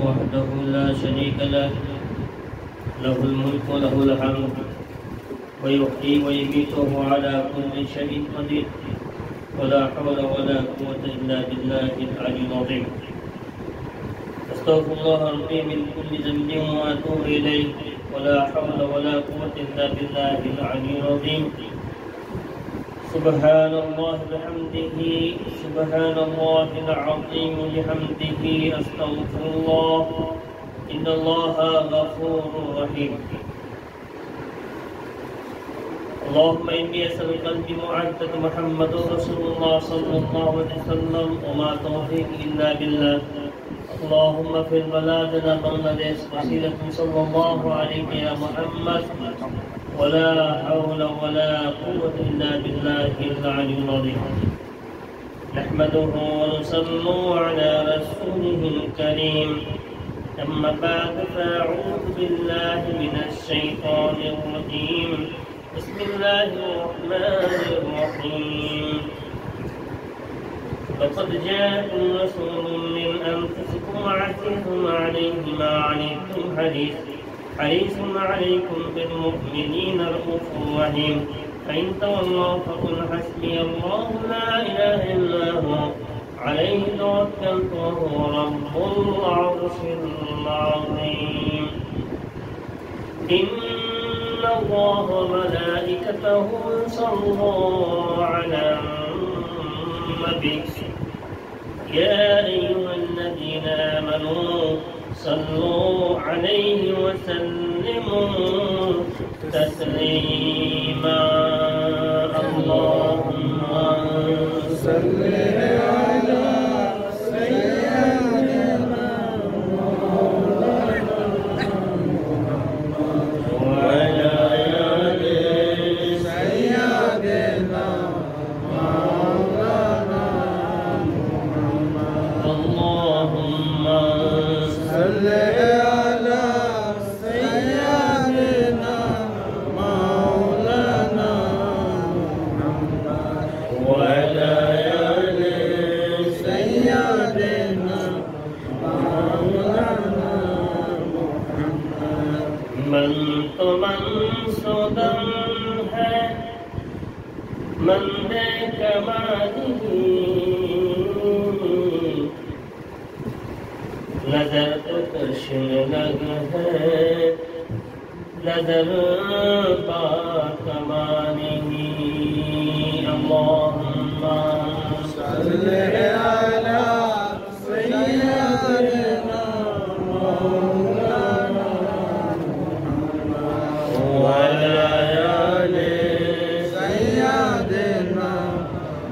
وحده لا شريك له له الملك وله الحمد ويحيي ويميت وهو على كل شيء قدير ولا حول ولا قوة إلا بالله العلي العظيم. أستغفر الله ربي من كل ذنب وأتوب إليه ولا حول ولا قوة إلا بالله العلي العظيم. سبحان الله بحمده سبحان الله العظيم بحمده أستغفر الله إن الله غفور رحيم. اللهم إني أسألك قلبي معدة محمد رسول الله صلى الله عليه وسلم وما توفيق إلا بالله. اللهم في بلادنا بنغلاديش وسيلة صلى الله عليه يا محمد ولا حول ولا قوة إلا بالله العلي العظيم. نحمده ونصلي على رسوله الكريم. أما بعد فأعوذ بالله من الشيطان الرجيم. بسم الله الرحمن الرحيم. لقد جاءكم رسول من أنفسكم عزيز عليه ما عنتم حريص عليكم بالمؤمنين رؤوف رحيم. فإن تولوا فقل حسبي الله لا إله إلا هو عليه توكلت وهو رب العرش العظيم. إن الله وملائكته يصلون على النبي يا أيها الذين آمنوا صلوا عليه وسلموا تسليما. اللهم صل على سيدنا وعلى آل سيدنا مولانا محمد. اللهم صل على سيدنا مولانا محمد وعلى آل سيدنا مولانا محمد. من تو منصودم ہے من کمالی نظر تو تشن لگ ہے نظر با کمالی. اللهم صل على سيدنا مولانا وعلى آل سيدنا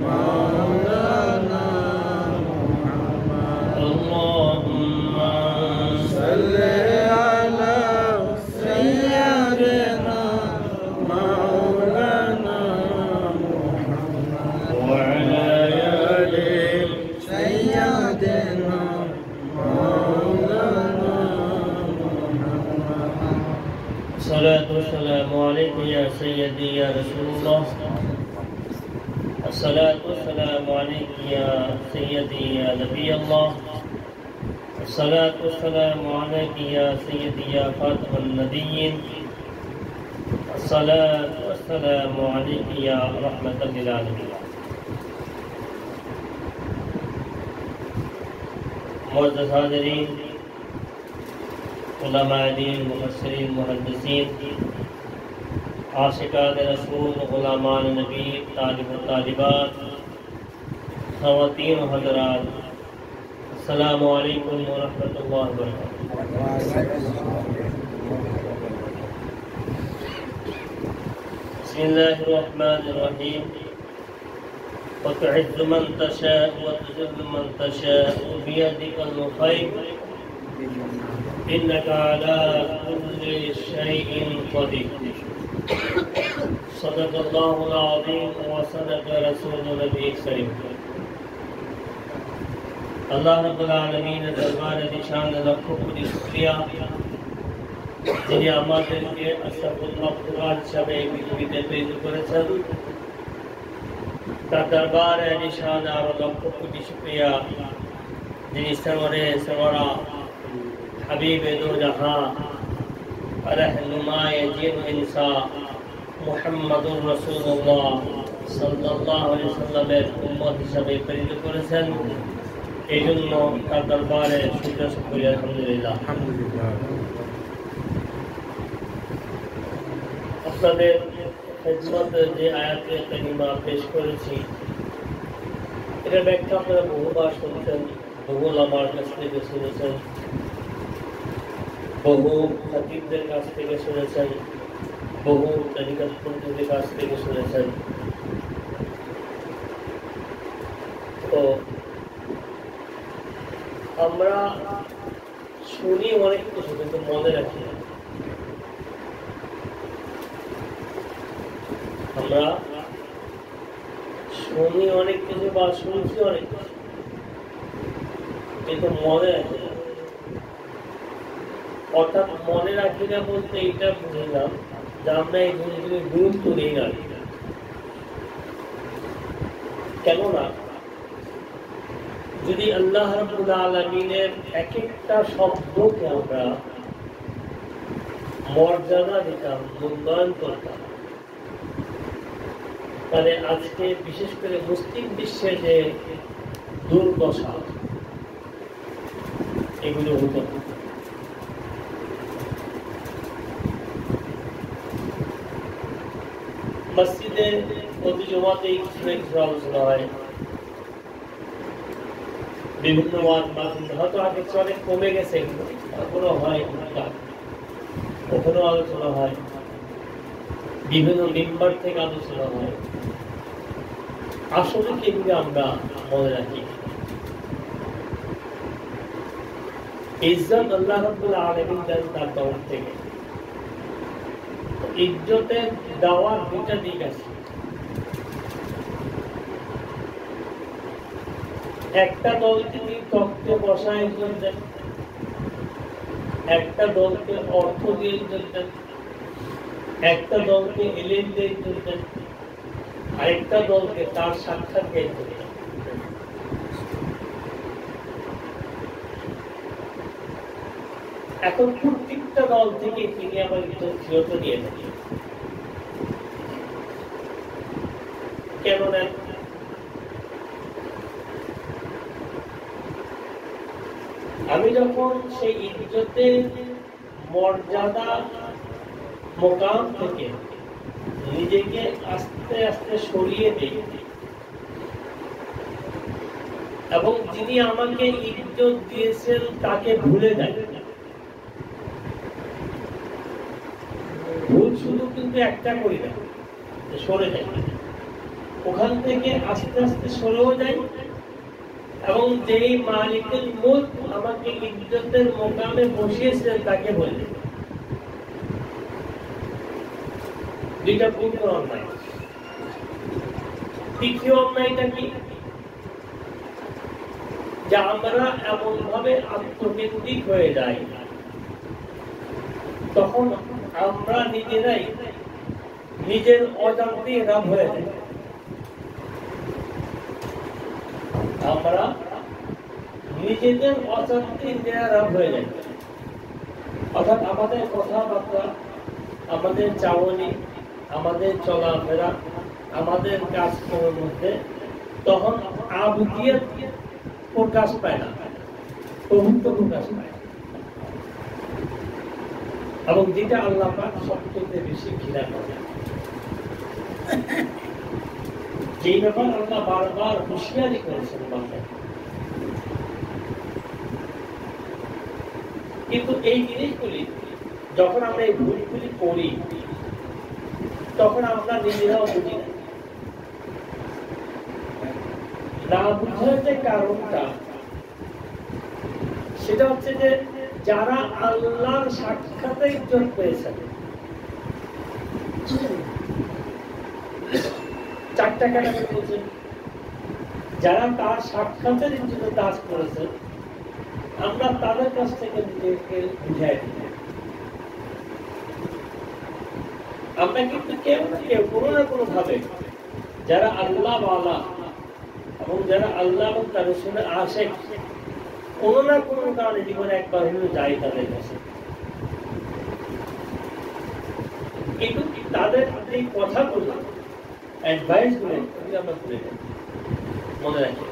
مولانا محمد. اللهم صل على سيدنا مولانا محمد وعلى آل سيدنا مولانا محمد. الصلاة والسلام عليك يا سيدي يا رسول الله. الصلاة والسلام عليك يا سيدي يا نبي الله. الصلاة والسلام عليك يا سيدي يا خاتم النبيين. الصلاة والسلام عليك يا رحمة للعالمين. मुअज़्ज़ज़ हाज़िरीन, उलमाए दीन, मुफस्सिरीन, मुहद्दिसीन, आशिकान रसूल, गुलामान नबी, तालिब व तालिबात, ख़वातीन व हज़रात, अस्सलामु अलैकुम व रहमतुल्लाहि व बरकातुहू। बिस्मिल्लाहिर रहमानिर रहीम। وتعز من تشاء وتذل من تشاء بيدك الخير إنك على كل شيء قدير. صدق الله العظيم وصدق رسول النبي الكريم. अल्लाह रब्बुल आलमीन दरबार निशान लखों को शुक्रिया যিনি আমাদেরকে আশরাফুল মাখলুকাত হিসাবে পৃথিবীতে তৈরি করেছেন তার দরবারে নিশান আর লক্ষ কোটি শুকরিয়া যিনি সরওয়ারে সরওয়ারা حبیب دو جہاں رہنمائے جن انسان মুহাম্মদ রাসূলুল্লাহ সাল্লাল্লাহু আলাইহি ওয়াসাল্লামের উম্মত হিসেবে প্রেরিত করেছেন। এই জন্য তার দরবারে শুকরিয়া আলহামদুলিল্লাহ। আপনাদের খেদমতে যে আয়াতে কারিমা পেশ করেছি, এটা ব্যাখ্যা আপনারা বহুবার শুনছেন, বহু আমার কাছ থেকে শুনেছেন, বহু খতিবদের কাছ থেকে শুনেছেন, বহু তরিকত পন্থীদের কাছ থেকে শুনেছেন। তো আমরা শুনি অনেক কিছু, কিন্তু মনে রাখি না। আমরা শুনি অনেক কিছু বা শুনছি অনেক কিছু, কিন্তু মনে রাখি না। অর্থাৎ মনে রাখি না বলতে এইটা বুঝলাম যে আমরা এই জিনিসগুলি গুরুত্ব দিই না। কেননা যদি আল্লাহ রাব্বুল আলামিনের এক একটা শব্দকে আমরা মর্যাদা দিতাম, মূল্যায়ন করতাম, তাহলে আজকে বিশেষ করে মুসলিম বিশ্বে যে দুর্দশা এগুলো হতো। মসজিদে প্রতি জমাতেই কিছু না কিছু আলোচনা হয়, বিভিন্ন ওয়াজ মাহফিল, হয়তো আগে অনেক কমে গেছে, এখনো হয়, ওখানে আলোচনা হয়, বিভিন্ন মেম্বার থেকে আলোচনা হয়। আসলে কি এগুলো আমরা মনে রাখি? ইজ্জত আল্লাহ রাব্বুল আলামিন দেন তার তরফ থেকে। ইজ্জতের দেওয়ার দুটা দিক আছে। একটা দলকে তিনি তত্ত্ব বসায় ইজ্জত দেন, একটা দলকে অর্থ দিয়ে ইজ্জত দেন, একটা দলকে ইলম দিয়ে ইজ্জত দেন, আরেকটা দলকে তার সাক্ষাৎকে ইজ্জত দেন। এখন প্রত্যেকটা দল থেকে তিনি আবার ইজ্জত ফিরত নিয়ে থাকেন। কেন নেন? আমি যখন সেই ইজ্জতের মর্যাদা মোকাম থেকে নিজেকে আস্তে আস্তে সরিয়ে দিই এবং যিনি আমাকে ইজ্জত দিয়েছেন তাকে ভুলে যায়। ভুল শুধু কিন্তু একটা করি না, সরে যায়, ওখান থেকে আস্তে আস্তে সরেও যায় এবং যেই মালিকের মুলক আমাকে ইজ্জতের মোকামে বসিয়েছিলেন তাকে বলে। দুইটা ভুল অন্যায়। তৃতীয় অন্যায়টা কি? যে আমরা এমন ভাবে আত্মকেন্দ্রিক হয়ে যাই, তখন আমরা নিজেরাই নিজের অজান্তেই রাম হয়ে যাই। আমরা নিজেদের অজান্তে নিজেরা রাম হয়ে যাই। অর্থাৎ আমাদের কথাবার্তা, আমাদের চাওয়ানি, আমাদের চলাফেরা, আমাদের কাজকর্মের মধ্যে তখন আবুদিয়ত প্রকাশ পায় না, প্রভুত্ব প্রকাশ পায়। এবং যেটা আল্লাহ পাক সবচেয়ে বেশি ঘৃণা করে, যেই ব্যাপার আল্লাহ বারবার হুঁশিয়ারি করেছেন বান্দা। কিন্তু এই জিনিসগুলি যখন আমরা এই ভুলগুলি করি তখন আমরা নিজেরাও বুঝি না। না বুঝার যে কারণটা সেটা হচ্ছে যে যারা আল্লাহর সাক্ষাতে ইজ্জত পেয়েছেন, চারটা ক্যাটাগরি বলছেন, যারা তার সাক্ষাতের ইজ্জতে দাস করেছেন, আমরা তাদের কাছ থেকে নিজেকে বুঝাই দিই। আমরা কিন্তু কেউ না কেউ কোনো না কোনো ভাবে যারা আল্লাহ ওয়ালা এবং যারা আল্লাহ এবং তার রাসূলের আশিক, কোনো না কোনো কারণে জীবনে একবার হলেও যাই তাদের কাছে, কিন্তু তাদের এই কথাগুলো অ্যাডভাইস গুলো আমরা ভুলে যাই, মনে রাখি।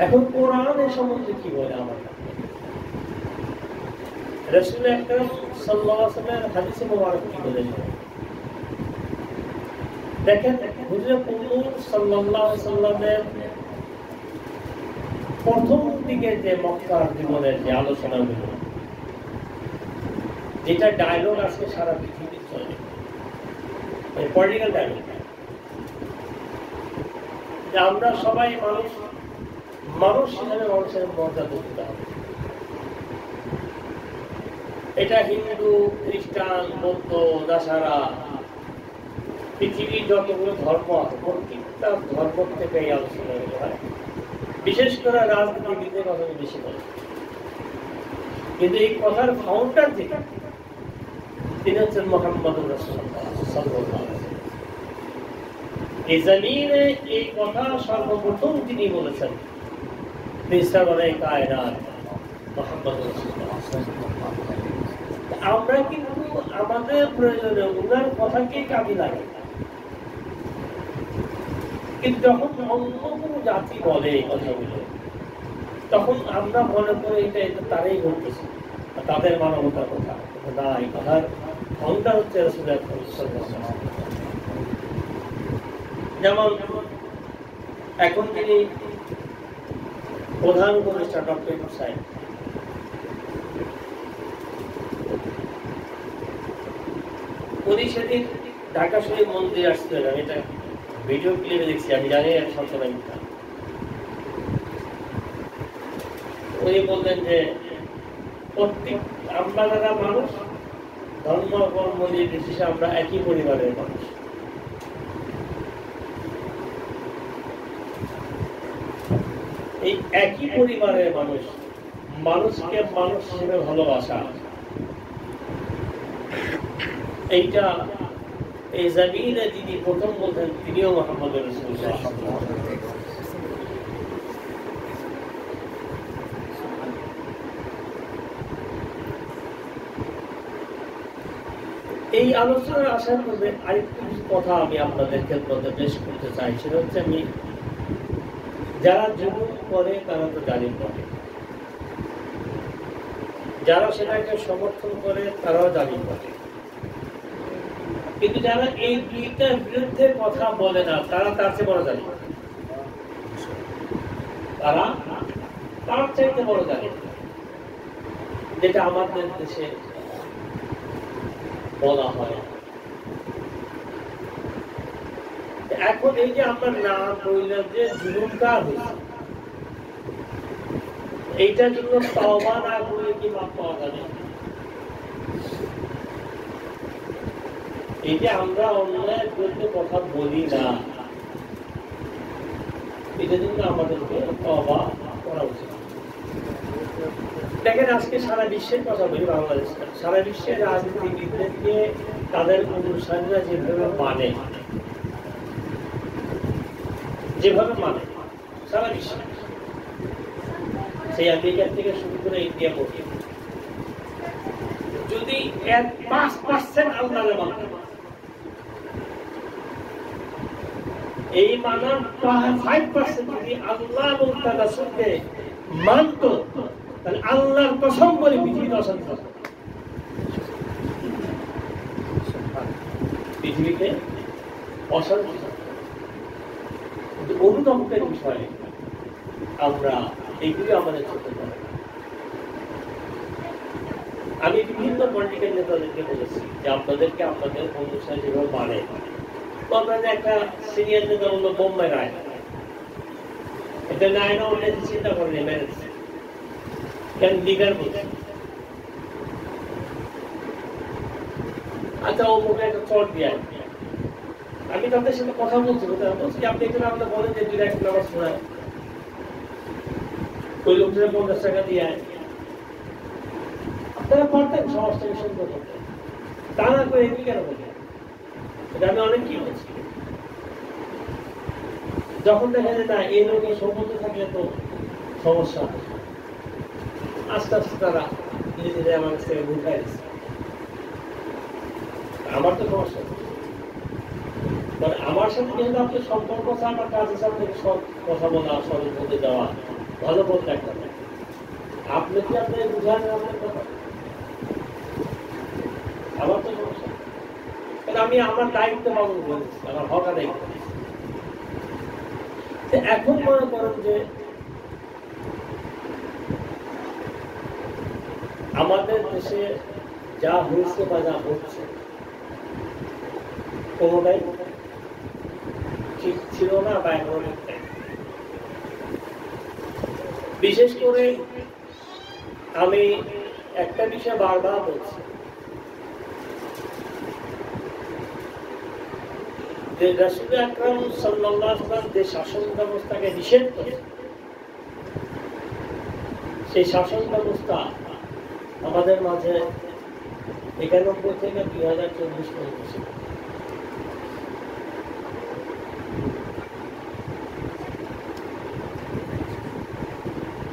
এখন কোরআনের সম্বন্ধে কি বলে আমার রাসূল আকরাম সাল্লাল্লাহু আলাইহি ওয়াসাল্লামের হাদিসে মুবারক কি বলেছেন দেখেন। হুজুর পুরুষ সাল্লাল্লাহু আলাইহি ওয়াসাল্লামের প্রথম দিকে যে মক্কার জীবনের যে আলোচনাগুলো, যেটা ডায়লগ আজকে সারা পৃথিবীতে চলে, পলিটিক্যাল ডায়লগ, যে আমরা সবাই মানুষ, মানুষ হিসেবে মানুষের মর্যাদা দিতে হবে। এটা হিন্দু, খ্রিস্টান, বৌদ্ধ, নাসারা, পৃথিবীর যতগুলো ধর্ম আছে প্রত্যেকটা ধর্ম থেকে এই আলোচনা হয়। বিশেষ করে রাজনীতিবিদদের কথা বেশি বলে, কিন্তু এই কথার ফাউন্ডার যেটা, তিনি হচ্ছেন মুহাম্মদুর রাসূলুল্লাহ সাল্লাল্লাহু আলাইহি ওয়াসাল্লাম। এই জমিনে এই কথা সর্বপ্রথম তিনি বলেছেন, বিশ্বজনীন কায়নাত মুহাম্মদুর রাসূলুল্লাহ। আমরা কিন্তু আমাদের প্রয়োজনে ওনার কথাকে কাজে লাগাই, কিন্তু যখন অন্য কোনো জাতি বলে এই কথাগুলো, তখন আমরা মনে করি এটা তারাই বলতেছে, তাদের মানবতার কথা না। এই কথার অন্তর হচ্ছে রাসূল আকরাম সাল্লাল্লাহু আলাইহি ওয়াসাল্লাম। যেমন এখন তিনি প্রধান উপদেষ্টা ডক্টর ইউনূস সাহেব, উনি সেদিন ঢাকা শরীফ মন্দিরে আসছিলেন, এটা ভিডিও ক্লিপে দেখছি, আমি জানি এক সবসময়। উনি বললেন যে প্রত্যেক আমরা যারা মানুষ, ধর্ম কর্ম নির্বিশেষে আমরা একই পরিবারের মানুষ। এই একই পরিবারের মানুষ, মানুষকে মানুষ হিসেবে ভালোবাসা, এইটা এই জমিনে যিনি প্রথম বলতেন তিনিও মুহাম্মদুর রাসূলুল্লাহ। এই আলোচনার আসার পূর্বে আরেকটু কথা আমি আপনাদের ক্ষেত্রে পেশ করতে চাই, সেটা হচ্ছে আমি যারা জুলুম করে তারা তো জালিম করে, যারা সেটাকে সমর্থন করে তারাও জালিম করে, কিন্তু যারা এই দুইটার বিরুদ্ধে কথা বলে না তারা তার চেয়ে বড় জালিম, তারা তার চাইতে বড় জালিম, যেটা আমাদের দেশে বলা হয়। এখন এই যে আমরা নাম বললাম যে জুলুমকার হয়েছে, এইটার জন্য তওবা না করলে কি মাপ পাওয়া যাবে? এই যে আমরা অন্যায়ের বিরুদ্ধে কথা বলি না, এটার জন্য আমাদেরকে তওবা করা উচিত। দেখেন আজকে সারা বিশ্বের কথা বলি, বাংলাদেশ সারা বিশ্বের রাজনীতিবিদদেরকে তাদের অনুসারীরা যেভাবে মানে সারা বিশ্বে, সেই আমেরিকা থেকে শুরু করে ইন্ডিয়া পর্যন্ত, যদি 5% আল্লাহরে মানে, এই মানার 5% যদি আল্লাহ এবং তার রাসূলকে মানত, তাহলে আল্লাহর কসম বলে পৃথিবীতে অশান্তি হবে, পৃথিবীতে অশান্তি হবে। অনুতপ্তের বিষয়ে আমরা এইগুলি আমাদের চোখে পড়ে। আমি বিভিন্ন পলিটিক্যাল নেতাদেরকে বলেছি যে আপনাদেরকে আপনাদের অনুসারী যেভাবে মানে, তো আপনাদের একটা সিনিয়র নেতা বললো বোম্বাই রায়, এটা নাই না অনেক চিন্তা করেনি মেরেছে, কেন লিডার বলছে, আচ্ছা ও মুখে একটা চট দিয়ে, আমি তাদের সাথে কথা বলছি, বলছি আপনি এখানে আপনার বলেন যে 2 লাখ নামাজ শোনায়, ওই লোকটা 50 টাকা দিয়ে আপনারা পারতেন সমাজটাকে সুন্দর করতে, তা না করে এমনি কেন বললেন? এটা আমি অনেক কি বলছি। যখন দেখা যায় না এই রোগী সম্মত থাকলে তো সমস্যা, আস্তে আস্তে তারা নিজেদের আমার কাছ থেকে উঠাই দিচ্ছে। আমার তো সমস্যা, মানে আমার সাথে যেহেতু আপনার সম্পর্ক আছে, আমার কাজের সাথে সব কথা বলা, সরল বলতে যাওয়া, ভালো বলতে একটা আপনি কি আপনার বুঝান আপনার কথা, আমার তো সমস্যা। আমি আমার দায়িত্ব পালন করেছি, আমার হক আদায় করেছি। এখন মনে করেন যে আমাদের দেশে যা হয়েছে বা যা হচ্ছে কোনোটাই ঠিক ছিল না বা এখনো ঠিক নাই। বিশেষ করে আমি একটা বিষয় বারবার বলছি যে রাসূল আকরাম সাল্লাল্লাহু আলাইহি ওয়াসাল্লাম যে শাসন ব্যবস্থাকে নিষেধ করেছেন, সেই শাসন ব্যবস্থা আমাদের মাঝে 91 থেকে 2024 পর্যন্ত ছিল।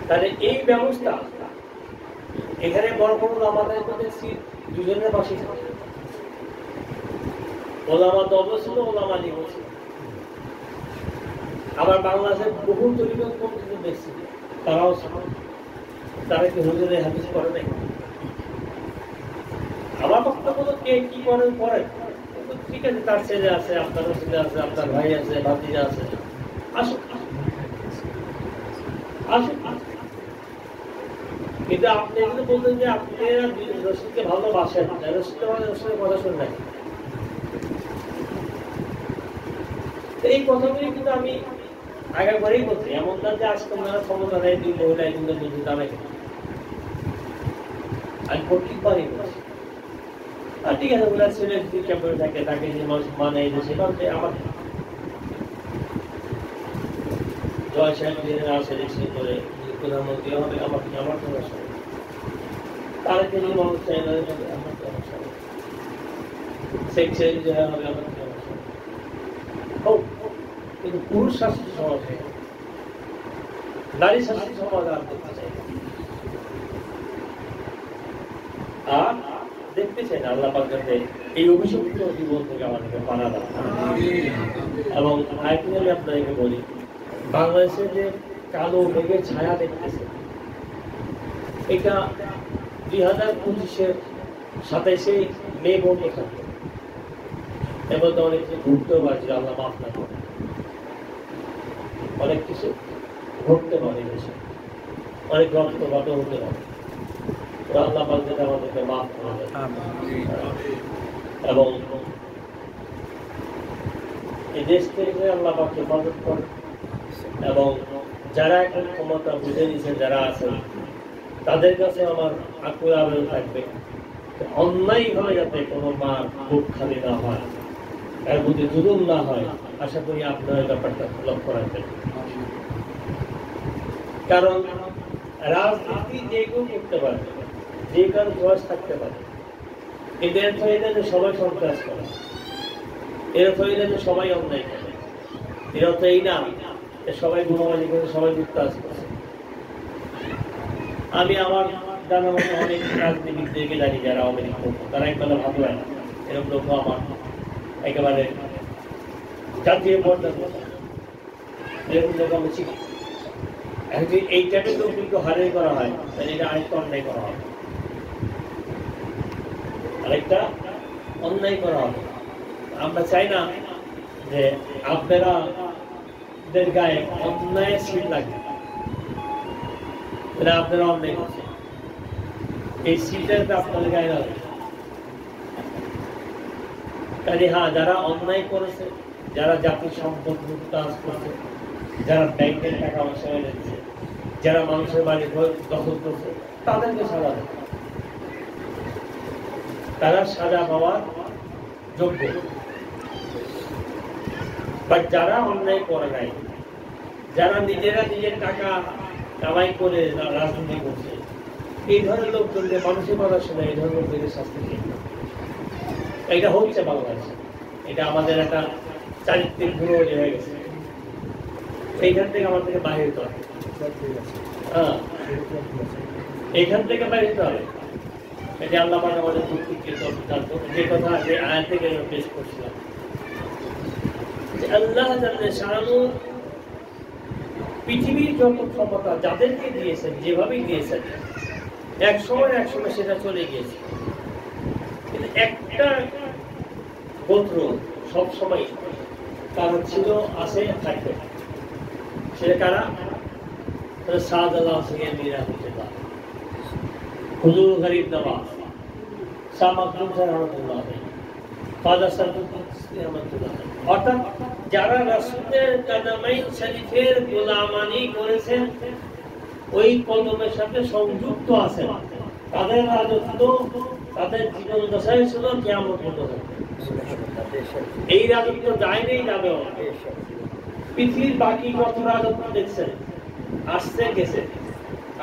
তাহলে এই ব্যবস্থা এখানে বড় বড় আমাদের মধ্যে দুজনের পাশে থাকে, ওলামা দল ছিল, ওলামা লীগ ছিল। আবার বাংলাদেশের বহু তরিকত পন্থী দেখছি তারাও ছিল, তারা কি হুজুরের হাদিস করে নাই? আমার বক্তব্য তো কে কি করেন করেন, ঠিক আছে, তার ছেলে আছে, আপনার ছেলে আছে, আপনার ভাই আছে, ভাতিজা আছে, আসুক আসুক। কিন্তু আপনি এগুলো বলতেন যে আপনারা রসুলকে ভালোবাসেন, রসুলের কথা শুনলেন, এই কথাগুলি কিন্তু আমি আগে করেই বলছি। এমন না যে আজকে ওনারা ক্ষমতা নেই, দুই মহিলা এগুলো বলতে দাঁড়াই, আমি প্রত্যেকবারই বলছি। আর ঠিক আছে, ওনার ছেলে ক্যাম্পে থাকে, তাকে যে মানুষ মানে এই দেশে আমার জয় সাহেব সিলেকশন করে প্রধানমন্ত্রী হবে, আমার সমস্যা, তারা তিনি মানুষ চাই না, আমার সমস্যা, সেক্রেটারি যে হবে আমার সমস্যা হোক, কিন্তু পুরুষ শাসিত সমাজ, নারী শাসিত সমাজ আর দেখতে চাই। আর দেখতে চাই না আল্লাহ পাক যাতে এই অভিশপ্ত জীবন থেকে আমাদেরকে পানা দেয়। এবং আরেকটি আমি আপনাদেরকে বলি, বাংলাদেশে যে কালো মেঘের ছায়া দেখতেছে, এটা 2025-এর 27 মে বন্ধ থাকবে, এবার তো অনেক কিছু ঘুরতেও পারছিল, আল্লাহ মাফ না করে, অনেক কিছু ঘটতে পারে দেশে, অনেক রক্তপাত হতে পারে, আল্লাহ পাক যাতে আমাদেরকে মাফ করে দেয়। এবং এই দেশ থেকে আল্লাহ পাক হেফাজত করে, এবং যারা এখন ক্ষমতা বুঝে নিয়েছেন, যারা আছেন, তাদের কাছে আমার আকুল আবেদন থাকবে, অন্যায় ভাবে যাতে কোনো মা বুক খালি না হয়, এর মধ্যে জুলুম না হয়। আশা করি আপনার এই ব্যাপারটা লক্ষ্য রাখবেন, কারণ রাজনীতি যে কেউ করতে পারে, যে কারো বয়স থাকতে পারে, কিন্তু এর ফলে যে সবাই সন্ত্রাস করে, এর ফলে যে সবাই অন্যায় করে, এর অর্থ এই না সবাই গুণমানি করে, সবাই যুক্তাস করে। আমি আমার জানা মতো অনেক রাজনীতিবিদদেরকে জানি যারা অনেক তারা একবেলা ভালো হয় না, এরকম লোক আমার একেবারে জাতীয় পর্যায়ে এরকম লোক আমি শিখি। যদি এই টাইপের লোকগুলিকে হারিয়ে করা হয়, তাহলে এটা আরেকটা অন্যায় করা হবে, আরেকটা অন্যায় করা হবে। আমরা চাই না যে আপনারা গায়ে অন্যায় সিট লাগবে, আপনারা অন্যায় করছেন, এই সিটটা আপনাদের গায়ে লাগবে। কাজে হ্যাঁ, যারা অন্যায় করেছে, যারা জাতির সম্পদ লুটতরাজ করছে, যারা ব্যাংকের টাকা পয়সা এনেছে, যারা মানুষের বাড়ি দখল করছে, তাদেরকে সাজা দেয়, তারা সাজা পাওয়ার যোগ্য। বাট যারা অন্যায় করে নাই, যারা নিজেরা নিজের টাকা কামাই করে রাজনীতি করছে, এই ধরনের লোকজনকে মানুষের কথা শুনে এই ধরনের লোকদের শাস্তি দিন। এটা হচ্ছে বাংলাদেশে, এটা আমাদের একটা চারিত্রিক গুণ হয়ে গেছে। এইখান থেকে আমার থেকে বাইরে হতে হবে। হ্যাঁ, এইখান থেকে বাইরে হতে হবে। এটা আল্লাহ পাক আমাদের যে কথা যে আয়াত থেকে পেশ করছিলাম, যে আল্লাহ জাল্লা শাআনু পৃথিবীর যত ক্ষমতা যাদেরকে দিয়েছেন, যেভাবেই দিয়েছেন, এক সময় সেটা চলে গিয়েছে। কিন্তু একটা গোত্র সব সময় তারা ছিল, আছে, থাকবে। সেটা কারা? শাহজালাল সিংহের মীরা হতে পারে, হুজুর গরিব নওয়াজ, শাহ মাকদুম সাহেব রহমতুল্লাহ, ফাদার সাদুল রহমতুল্লাহ, অর্থাৎ যারা রাসূলের কদমাইন শরীফের গোলামানি করেছেন, ওই কদমের সাথে সংযুক্ত আছেন, তাদের রাজত্ব তাদের জীবন দশায় ছিল কিয়ামত পর্যন্ত। এই রাজত্ব যায়নি, যাবে। পৃথিবীর বাকি কত রাজত্ব দেখছেন, আসছে গেছে,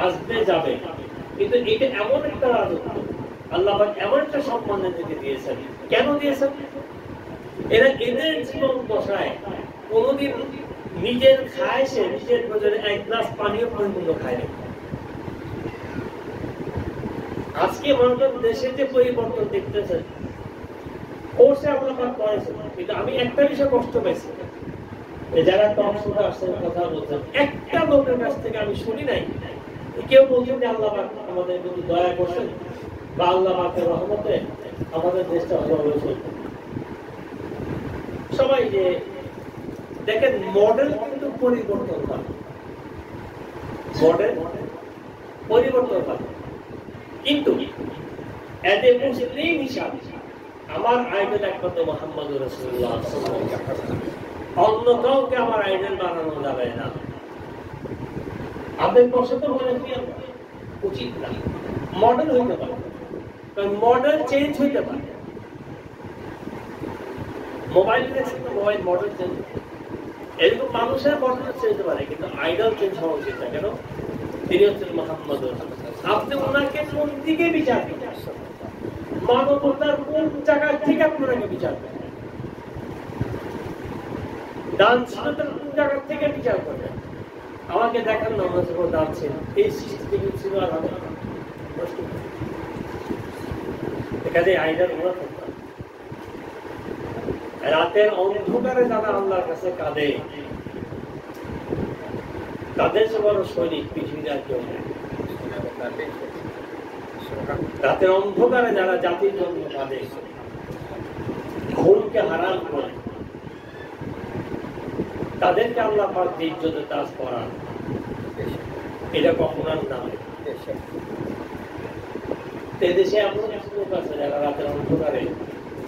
আসবে যাবে, কিন্তু এটা এমন একটা রাজত্ব আল্লাহ পাক এমন একটা সম্মান এদেরকে দিয়েছেন। কেন দিয়েছেন? এরা এদের জীবন দশায় কোনোদিন নিজের খায়সে নিজের প্রয়োজনে এক গ্লাস পানিও পরিপূর্ণ খায় না। আজকে মানুষের দেশে যে পরিবর্তন দেখতেছেন, কোর্সে আল্লাহ পাক করেছেন, কিন্তু আমি একটা বিষয় কষ্ট পাইছি, যারা টক শোতে আসছেন, কথা বলছেন, একটা লোকের কাছ থেকে আমি শুনি নাই কেউ বলছেন যে আল্লাহ পাক আমাদের প্রতি দয়া করছেন বা আল্লাহ পাকের রহমতে আমাদের দেশটা ভালোভাবে চলবে। সবাই যে দেখেন, মডেল কিন্তু পরিবর্তন হয়, মডেল পরিবর্তন হয়, কিন্তু এজ এ মুসলিম হিসাবে আমার আইডল একমাত্র মুহাম্মদুর রাসূলুল্লাহ সাল্লাল্লাহু আলাইহি ওয়াসাল্লাম। অন্য কাউকে আমার আইডল বানানো যাবে না। আপনার পছন্দ মনে করি উচিত না। মডেল হইতে পারে, কারণ মডেল চেঞ্জ হইতে পারে। মোবাইল মোবাইল মডেল চেঞ্জ, এরকম মানুষের মডেল চেঞ্জ হতে পারে, কিন্তু আইডল চেঞ্জ হওয়া উচিত না। কেন? তিনি হচ্ছেন মুহাম্মদ। আপনি ওনাকে কোন দিকে বিচার করেন, মানবতার কোন জায়গা থেকে আপনাকে বিচার করেন, দানশীলতার কোন জায়গা থেকে বিচার করেন? আমাকে দেখান না আমরা যখন দান ছিল, এই সৃষ্টি থেকে ছিল, আর হবে এখানে আইডল ওরা থাকতাম। রাতের অন্ধকারে যারা আল্লাহর কাছে কাঁদে, তাদের যে বড় সৈনিক পৃথিবীর আর কেউ নেই। রাতের অন্ধকারে যারা জাতির জন্য কাঁদে, ঘুমকে হারাম করে, তাদেরকে আল্লাহ পাক ইজ্জতের তাজ পরান, এটা কখনো না হয়। দেশে এমন কিছু লোক আছে যারা রাতের অন্ধকারে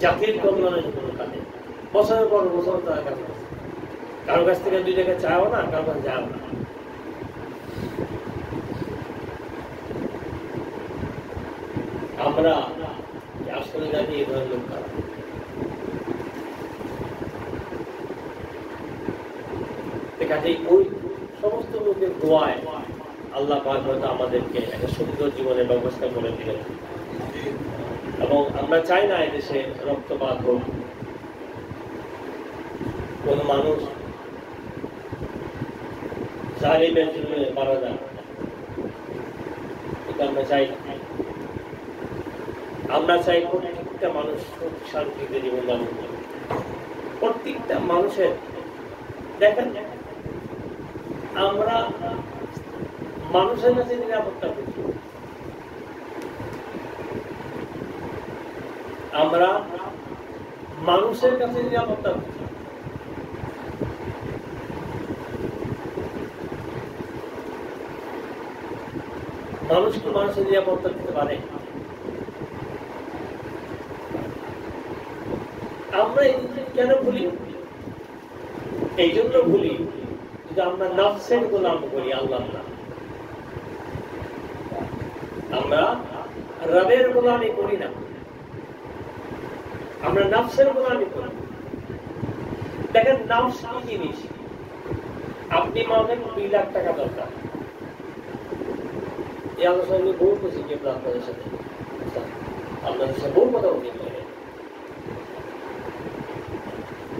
জাতির কল্যাণের জন্য কাঁদে, বছরের পর বছর তারা কাজ করছে, কারো কাছ থেকে 2 টাকা চাও না, কারো কাছে যাও না। আমরা আসলে জানি এই ধরনের লোক কারা। ওই সমস্ত লোকের দোয়ায় আল্লাহ পাক হয়তো আমাদেরকে একটা সুন্দর জীবনের ব্যবস্থা করে দিলেন, এবং আমরা চাই না এদেশে রক্তপাত হোক, কোন মানুষ জালিমের জন্য মারা যান, এটা আমরা চাই না। আমরা চাই প্রত্যেকটা মানুষ শান্তিতে জীবন যাপন করে। প্রত্যেকটা মানুষের দেখেন, আমরা মানুষের কাছে নিরাপত্তা খুঁজি, আমরা মানুষের কাছে নিরাপত্তা খুঁজি। মানুষ কি মানুষের নিরাপত্তা দিতে পারে? আমরা কেন ভুলি? এই জন্য ভুলি যে আমরা নফসের গোলাম করি, আল্লাহ না। আমরা রবের গোলামি করি না, আমরা নফসের গোলামি করি। দেখেন, নফস কি জিনিস? আপনি মানেন 2 লাখ টাকা দরকার, এই আলোচনা আমি বহু খুশি যে আপনাদের সাথে আপনাদের সাথে বহু কথা বলি।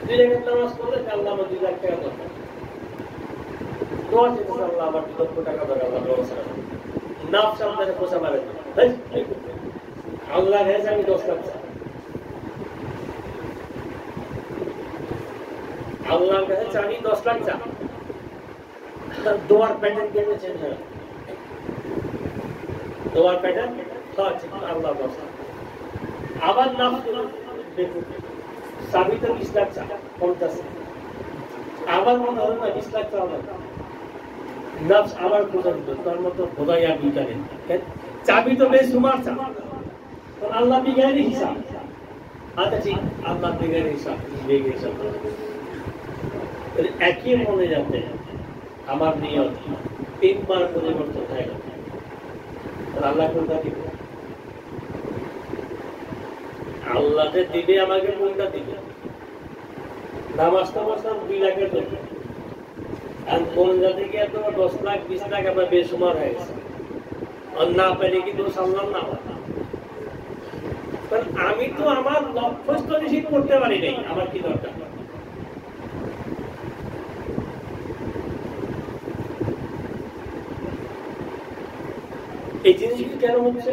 2 টাকার নামাজ পড়লে আল্লাহ আমার 2 লাখ টাকা দরকার। দোয়া চেয়েছে আল্লাহ আমার 2 লক্ষ টাকা দরকার আল্লাহ ব্যবস্থা করুন নাফস আপনাকে পোষা মারে আল্লাহ কাছে আমি 10 লাখ চাই আল্লাহর কাছে চাই 10 লাখ চাই দোয়ার প্যাটার্ন কেন চেঞ্জ হয় দোয়ার প্যাটার্ন আল্লাহ ব্যবস্থা আবার নাফস দেখুন চাবি তো 20 লাখ চাই 50 আবার মনে হলো না 20 লাখ চাওয়া নফস আবার খোঁজার তার মতো খোদাই আর দুইটা নেই চাবি তো বেসুমার চা আল্লাহ বিজ্ঞানী হিসাব আচ্ছা ঠিক আল্লাহ বিজ্ঞানী হিসাব একই মনে যাতে আমার নিয়ত 3 বার পরিবর্তন হয়ে গেল আল্লাহ কোনটা দিবে আল্লাহ যে দিবে আমাকে কোনটা দিবে নামাজ টামাজ 2 লাখের দরকার আর কোন জাতি গিয়ে তো 10 লাখ 20 লাখ আবার বেসুমার হয়ে গেছে আর না পেলে কি দোষ আল্লাহ না কারণ আমি তো আমার লক্ষ্য নিশ্চিত করতে পারি নাই আমার কি দরকার এই জিনিসগুলো কেন হচ্ছে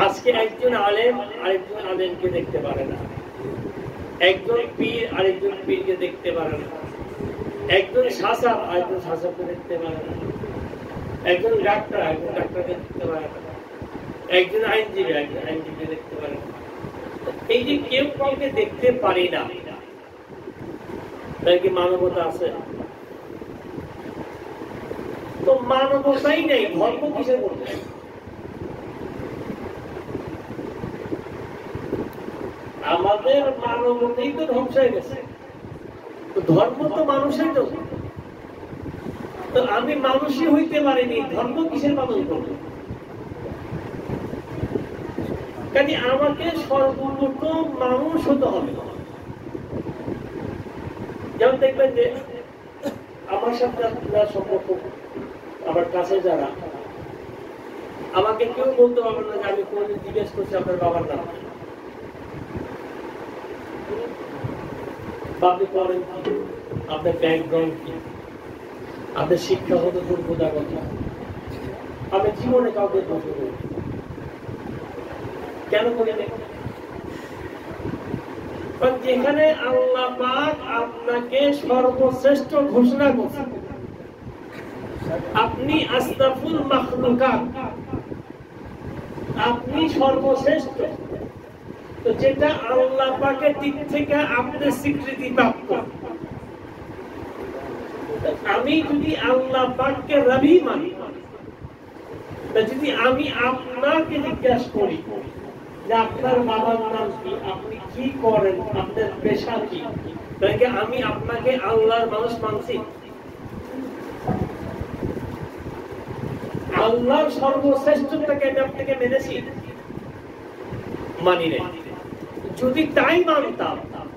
আজকে একজন আলেম আরেকজন আলেমকে দেখতে পারে না একজন পীর আরেকজন পীরকে দেখতে পারে না একজন শাসক আরেকজন শাসককে দেখতে পারে না একজন ডাক্তার আরেকজন ডাক্তারকে দেখতে পারে না একজন আইনজীবী একজন আইনজীবীকে দেখতে পারে না এই যে কেউ কাউকে দেখতে পারি না তার কি মানবতা আছে তো মানবতাই নেই ধর্ম কিসের মধ্যে আমাদের মানবতাই তো ধ্বংস হয়ে গেছে ধর্ম তো মানুষের জন্য তো আমি মানুষই হইতে পারিনি ধর্ম কিসের পালন করবো কাজে আমাকে সর্বপ্রথম মানুষ হতে হবে যেমন দেখবেন যে আমার সাথে আপনার সম্পর্ক আমার কাছে যারা আমাকে কেউ বলতে পারবেন না যে আমি কোনদিন জিজ্ঞেস করছি আপনার বাবার নাম আপনি করেন কি আপনার ব্যাকগ্রাউন্ড কি আপনার শিক্ষাগত যোগ্যতা কথা আমি জীবনে কাউকে প্রশ্ন করি কেন করি যেখানে আল্লাহ পাক আপনাকে সর্বশ্রেষ্ঠ ঘোষণা করছেন আপনি আশরাফুল মাখলুকাত আপনি সর্বশ্রেষ্ঠ তো যেটা আল্লাহ পাকের দিক থেকে আপনার স্বীকৃতি প্রাপ্ত আমি যদি আল্লাহ পাককে রবি মানি যদি আমি আপনাকে জিজ্ঞাসা করি যে আপনার বাবার নাম কি আপনি কি করেন আপনার পেশা কি তাহলে আমি আপনাকে আল্লাহর মানুষ মানছি আল্লাহর সর্বশ্রেষ্ঠতাকে আমি আপনাকে মেনেছি মানি নাই যদি তাই মানতাম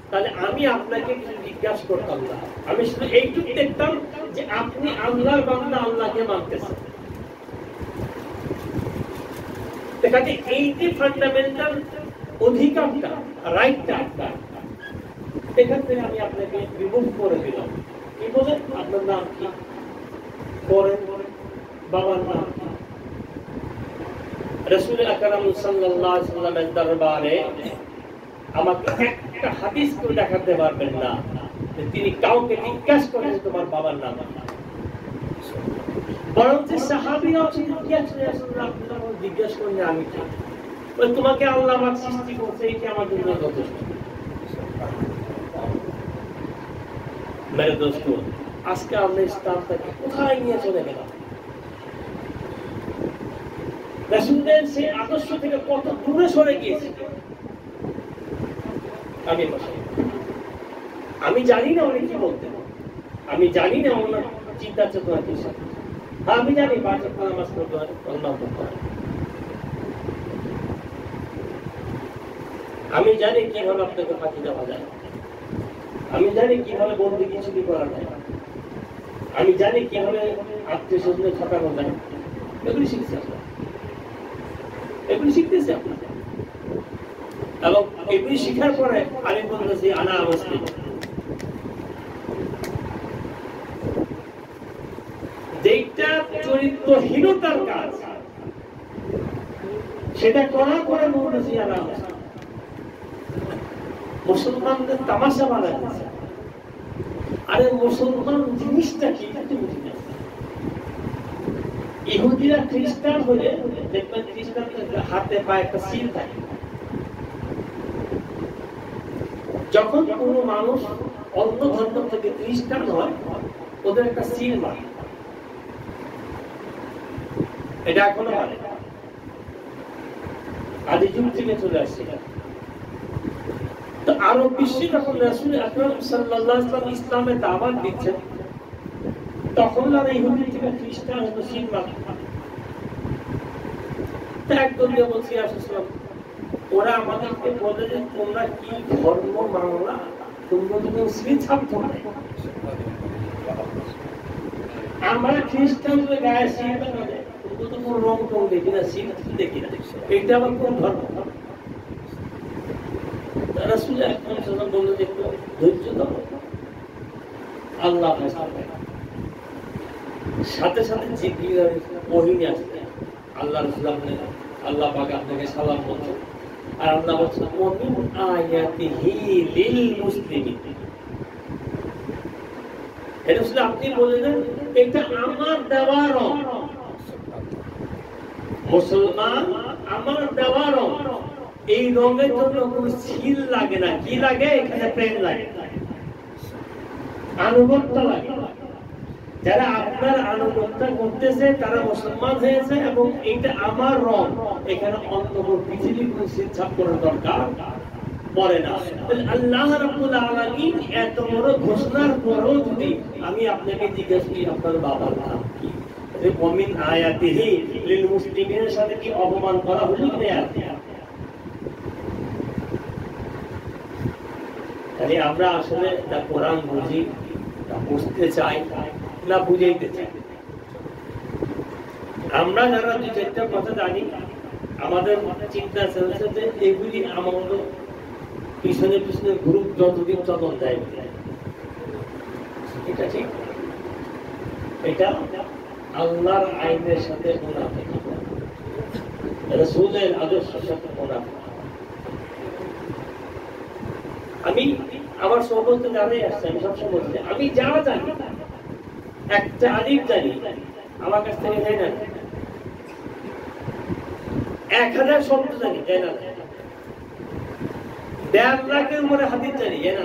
তাহলে আমি আপনাকে কিছু জিজ্ঞাসা করতাম না আমি শুধু এইটুকু দেখতাম যে আপনি আল্লাহর বান্দা আল্লাহকে মানতেছেন দেখাতে এই যে ফান্ডামেন্টাল অধিকারটা রাইটটা এখান থেকে আমি আপনাকে রিমুভ করে দিলাম কি বলে আপনার নাম কি করেন বাবার নাম রাসূল আকরাম সাল্লাল্লাহু আলাইহি ওয়াসাল্লামের দরবারে আমাকে একটা হাদিস করে দেখাতে পারবেন না যে তিনি কাউকে জিজ্ঞাসা করেন তোমার বাবার নাম বরং যে সাহাবীরা জিজ্ঞাসা করেন আমি কি তোমাকে আল্লাহ আমার সৃষ্টি করছে এটি আমার জন্য যথেষ্ট মেরে দোস্ত আজকে আমরা ইসলামটাকে কোথায় নিয়ে চলে গেলাম রাসূলের সেই আদর্শ থেকে কত দূরে সরে গিয়েছে আমি জানি না উনি কি বলতেন আমি জানি না ওনার চিন্তা চেতনা কি আমি জানি বাচ্চা নামাজ পড়তে হয় কলমা পড়তে হয় আমি জানি কিভাবে আপনাকে ফাঁকি দেওয়া যায় আমি জানি কিভাবে বন্দী ছুটি করা যায় আমি জানি কিভাবে আত্মীয় স্বজনে ঠকানো যায় এগুলি শিখছি আপনার এগুলি শিখতেছি আপনার এবং এগুলি শিখার পরে আমি বলতেছি আনা মুসলিম চরিত্রহীনতার কাজ, সেটা করা করে মৌলভীরা মুসলমানদের তামাশা বানায় দিচ্ছে। আরে মুসলমান জিনিসটা কি এটা বুঝি না। ইহুদিরা খ্রিস্টান হলে দেখবেন খ্রিস্টানদের হাতে পায়ে একটা সিল থাকে। যখন কোন মানুষ অন্য ধর্ম থেকে খ্রিস্টান হয় ওদের একটা সিল মারে, এটা এখনো মানে আদি যুগ থেকে চলে আসছে। তো আরব বিশ্বে যখন রাসূল আকরাম সাল্লাল্লাহু আলাইহি ওয়াসাল্লাম ইসলামে দাওয়াত দিচ্ছেন তখন আর ইহুদি থেকে খ্রিস্টান হতো সিল মারে। একদম বলছি আসলাম, ওরা আমাদেরকে বলে যে তোমরা কি ধর্ম মানলা, তোমরা তো মুসলিম ছাত্র না। আমরা খ্রিস্টানদের গায়ে সিল মানে তোমরা তো কোনো রং টং দেখি না, সিল দেখি না, এটা আবার কোন ধর্ম? রাসূল আকরাম সাল্লাল্লাহু আলাইহি ওয়াসাল্লাম বললেন যে ধৈর্য ধরো, আল্লাহ সাথে সাথে জিবরিল ওহী আসছে। আল্লাহ রাসূল আল্লাহ পাক আপনাকে সালাম বলছেন, আর আল্লাহ বলছেন মুমিন আয়াতিহি লিল মুসলিমিন। এটা শুধু আপনি বললেন এটা আমার দেওয়া রং, মুসলমান আমার দেওয়া রং। এই রঙের জন্য কোন সিল লাগে না। কি লাগে? এখানে প্রেম লাগে, আনুগত্য লাগে। যারা আপনার আনুগত্য করতেছে তারা মুসলমান হয়েছে এবং এটা আমার রং। এখানে অন্য পৃথিবীর কোন সিলছাপ করার দরকার পড়ে না। আল্লাহ রাব্বুল আলামিন এত বড় ঘোষণার পরও যদি আমি আপনাকে জিজ্ঞেস করি আপনার বাবার নাম কি, মুমিন আয়াতিহি লিল মুসলিমিনের সাথে কি অপমান করা হলো না? তাহলে আমরা আসলে তা কোরআন বুঝি না বুঝতে চাই না বুঝাইতে চাই। আমরা যারা দুই চারটা কথা জানি আমাদের চিন্তা চলছে যে এগুলি আমাদের পিছনে পিছনে গ্রুপ যতদিন চলন দেয়, এটা ঠিক, এটা আল্লাহর আইনের সাথে মুনাফিক, রাসূলের আদর্শের সাথে মুনাফিক। আমি আমার সহবতে জানাই আসছে, আমি সবসময় বলছি আমি যা জানি একটা আলিফ জানি আমার কাছ থেকে যাই না, 1000 শব্দ জানি যাই না, 1.5 লাখের উপরে হাদিস জানি যাই না।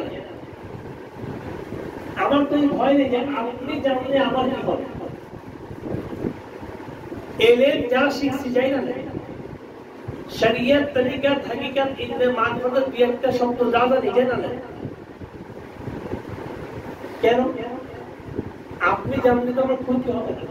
আমার তো ভয় নেই যে আপনি জানলে আমার কি হবে। এলে যা শিখছি যাই না, শরিয়ত তরিকাত হাকিকত ইলমে মারফতের দুই একটা শব্দ যা জানি যাই না। কেন? আপনি জানলে তো আমার ক্ষতি হবে না।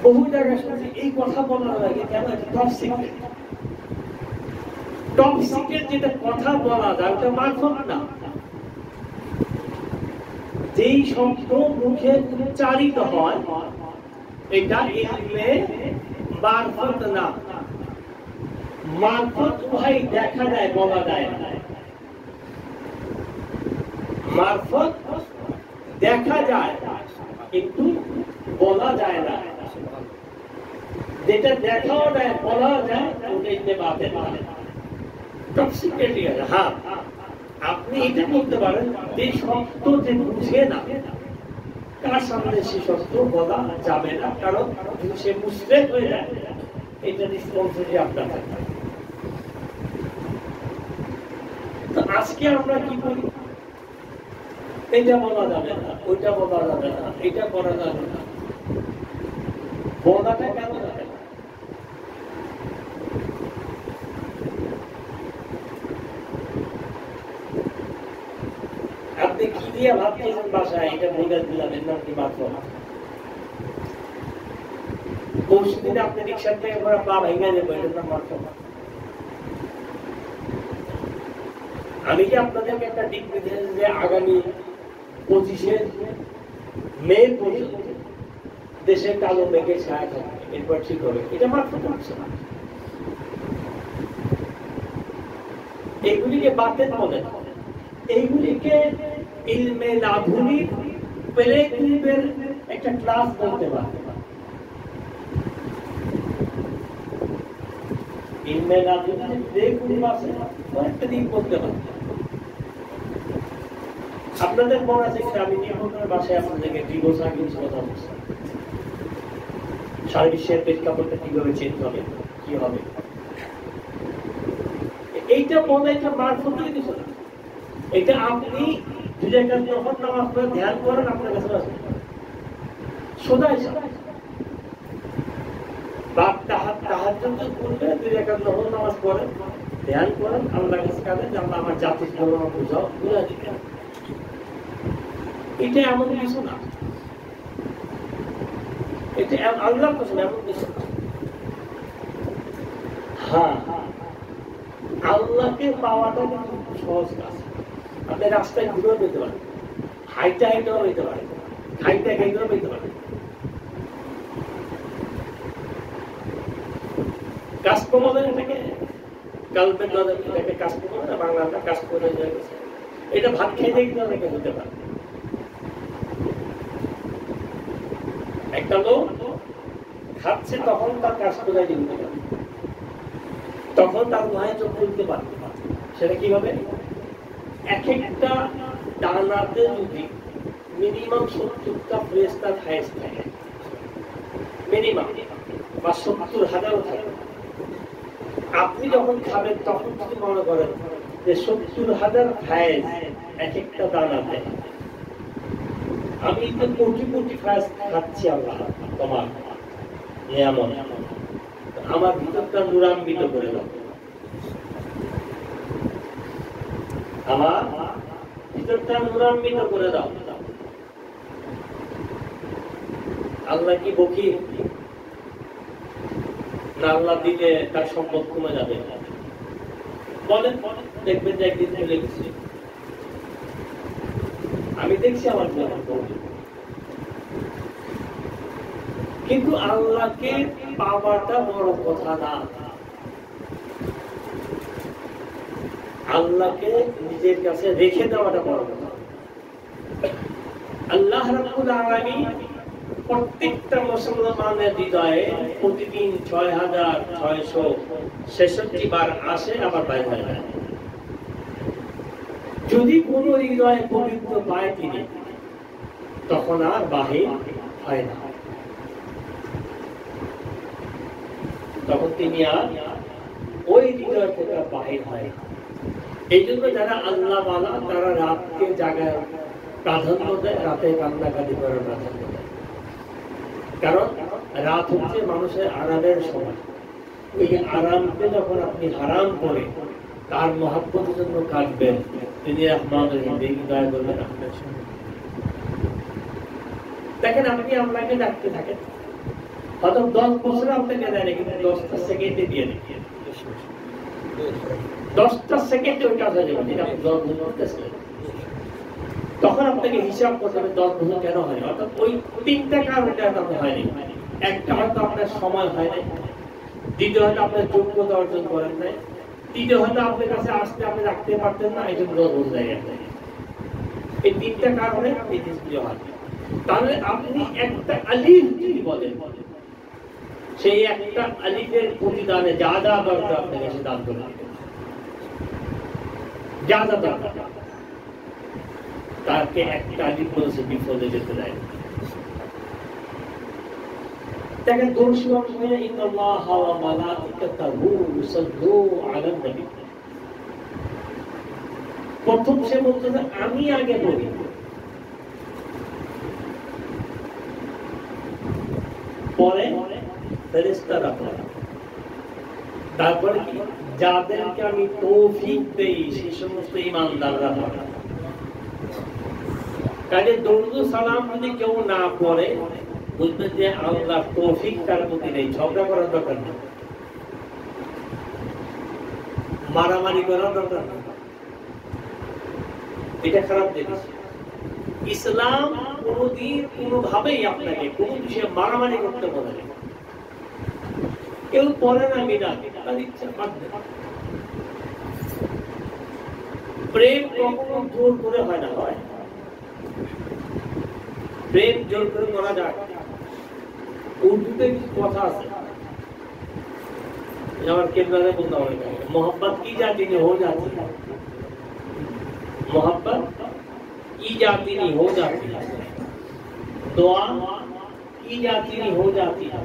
বহু জায়গায় শুনছি এই কথা বলার লাগে কেন টপ সিক্রেট। টপ সিক্রেট যেটা কথা বলা যায় ওটা মারফত না। যেই শব্দ মুখে উচ্চারিত হয় এটা ইলমে মারফত না। মারফত ভাই দেখা যায়, বলা যায় না। মারফত দেখা যায় কিন্তু বলা যায় না। যেটা দেখাও যায় বলা যায় ওটা ইলমে বাতিন না। টপ সিক্রেট আছে। হ্যাঁ, আপনি এটা বলতে পারেন যে শব্দ যে বুঝে না তার সামনে সে শব্দ বলা যাবে না, কারণ সে মুসলিম হয়ে যায়। এটা রেসপন্সিবিলিটি আপনার থাকবে। তো আজকে আমরা কি করি? এটা বলা যাবে না, ওইটা বলা যাবে না, এটা করা যাবে না। বলাটা কেন যাবে না? আপনি কি দিয়ে ভাবতেছেন বাসায় এটা ভেঙে দিলাম, এর নাম কি মাত্র? পরশুদিন আপনি রিক্সার থেকে করে পা ভেঙে দেবো, এটার নাম মাত্র। আমি কি আপনাদেরকে একটা দিক দিয়েছি যে আগামী 25শে মে পর্যন্ত দেশে কালো মেঘে ছায়া থাকবে, এরপর ঠিক হবে, এটা মাত্র করছে না। এগুলিকে বাতিল বলে না। এইগুলিকে ইলমে লাদুনির প্লে গ্রুপের একটা ক্লাস বলতে পারে। ইলমে লাদুনির প্লে গ্রুপ আছে, একটা দিক বলতে পারে। আপনাদের মনে আছে আমি নির্বাচনের বাসায় আপনাদেরকে ডিভোর্স আগেন্স কথা বলছি, সারা বিশ্বের প্রেক্ষাপটটা কিভাবে চেঞ্জ হবে, কি হবে, এইটা মনে একটা মারফত থেকে কিছু না। এটা আপনি যখন নামাজ পড়ে ধ্যান করেন আপনার কাছে আসবে সোজা হিসাব। বাপ তাহাজ্জুদ করলে 2 রাকাত নফল নামাজ পড়েন, ধ্যান করেন, আল্লাহর কাছে কাঁদেন যে আল্লাহ আমার জাতির জন্য বুঝাও, বুঝা দিতে। এটা এমন কিছু না, এটা আল্লাহর কাছে এমন কিছু না। হ্যাঁ, আল্লাহকে পাওয়াটা কিন্তু সহজ কাজ। আপনি রাস্তায় ঘুরেও পেতে পারেন, হাইটেও পেতে পারেন, খাইতেও পেতে পারেন। কাজ কমাবেন এটাকে, কালবে এটাকে কাজ কমাবে না, বাংলাটা কাজ করে গেছে। এটা ভাত খাইতে কিন্তু অনেকে হতে পারে। একটা লোক খাচ্ছে, তখন তার কাজ করে দিতে পারে, তখন তার মায়ের চোখ খুলতে পারবে। সেটা কিভাবে? এক একটা ডানাতে যদি মিনিমাম 70টা ফেরেশতা হায়েস্ট থাকে, মিনিমাম, বা 70,000 থাকে। আপনি যখন খাবেন তখন যদি মনে করেন যে 70,000 ফায়েজ এক একটা দানাতে, আমি তো কোটি কোটি ফায়েজ খাচ্ছি, আল্লাহ তোমার নিয়ামত, আমার ভিতরটা নূরান্বিত করে দাও, আমার ভিতরটা নূরান্বিত করে দাও। আল্লাহ কি বকি না? আল্লাহ দিলে তার সম্পদ কমে যাবে? বলেন, দেখবেন যে একদিন চলে গেছে। আমি দেখছি আমার জীবন, কিন্তু আল্লাহকে পাওয়াটা বড় কথা না। আল্লাহকে নিজের কাছে রেখে দেওয়াটা বড় কথা। আল্লাহ রাব্বুল আলামিন প্রত্যেকটা মুসলমানের হৃদয়ে প্রতিদিন 6,666 বার আসে, আবার বাইরে হয় না। যদি কোন হৃদয়ে পবিত্র পায় তিনি, তখন আর বাহির হয় না, তখন তিনি আর ওই হৃদয় থেকে বাহির হয় না। এই জন্য যারা আল্লাহ ওয়ালা তারা রাতকে জাগায় প্রাধান্য দেয়, রাতে কান্নাকাটি করার প্রাধান্য দেয়। কারণ রাত হচ্ছে মানুষের আরামের সময়। ওই আরামকে যখন আপনি হারাম করে তার মহাব্বতের জন্য কাটবেন, তিনি রহমান রহিম, দয়া করবেন আপনার সঙ্গে। দেখেন, আপনি আপনাকে ডাকতে থাকেন, হয়তো 10 বছর আপনাকে দেয়, কিন্তু 10টা সেকেন্ডে দিয়ে দেয়, 10টা সেকেন্ডে ওই কাজ হয়ে যাবে যেটা আপনি 10 বছর করতেছেন। তখন আপনাকে হিসাব করতে হবে 10 বছর কেন হয়, অর্থাৎ ওই 3টা কারণে আপনার হয়নি। একটা হয়তো আপনার সময় হয় নাই, দ্বিতীয় হয়তো আপনার যোগ্যতা অর্জন করেন নাই, তৃতীয় হয়তো আপনার কাছে আসতে আপনি রাখতে পারতেন না, এই জন্য 10 বছর জায়গায়। এই 3টা কারণে এই জিনিসগুলো হয়। তাহলে আপনি একটা আলিফ যদি বলেন, সেই একটা আলিফের প্রতিদানে যা যা দরকার আপনাকে সে দান করে দিবেন, যা যা দরকার। তাকে একটা আলিফ বলেছে বিপদে যেতে দেয়। দেখেন, প্রথম সে বলতে আমি আগে বলি, পরে ফেরেশতারা পড়ে, তারপরে কি যাদেরকে আমি তৌফিক দেই সেই সমস্ত ঈমানদাররা পড়ে। কাজে দরুদ সালাম যদি কেউ না পড়ে, বুঝবেন যে আল্লাহ তৌফিক তার প্রতি নেই। ঝগড়া করার দরকার নেই, মারামারি করার দরকার নেই, এটা খারাপ জিনিস। ইসলাম কোনদিন কোনোভাবেই আপনাকে কোন বিষয়ে মারামারি করতে বলে না। কেউ পড়ে না বিনা তার ইচ্ছা বাদ দেয়। প্রেম কখনো জোর করে হয় না, হয় প্রেম জোর করে করা যায়। উর্দুতে কিছু কথা আছে, আমার কেন্দ্রে বলতে হবে, मोहब्बत की जाती नहीं हो जाती है, मोहब्बत की जाती नहीं हो जाती है, दुआ की जाती नहीं हो जाती है।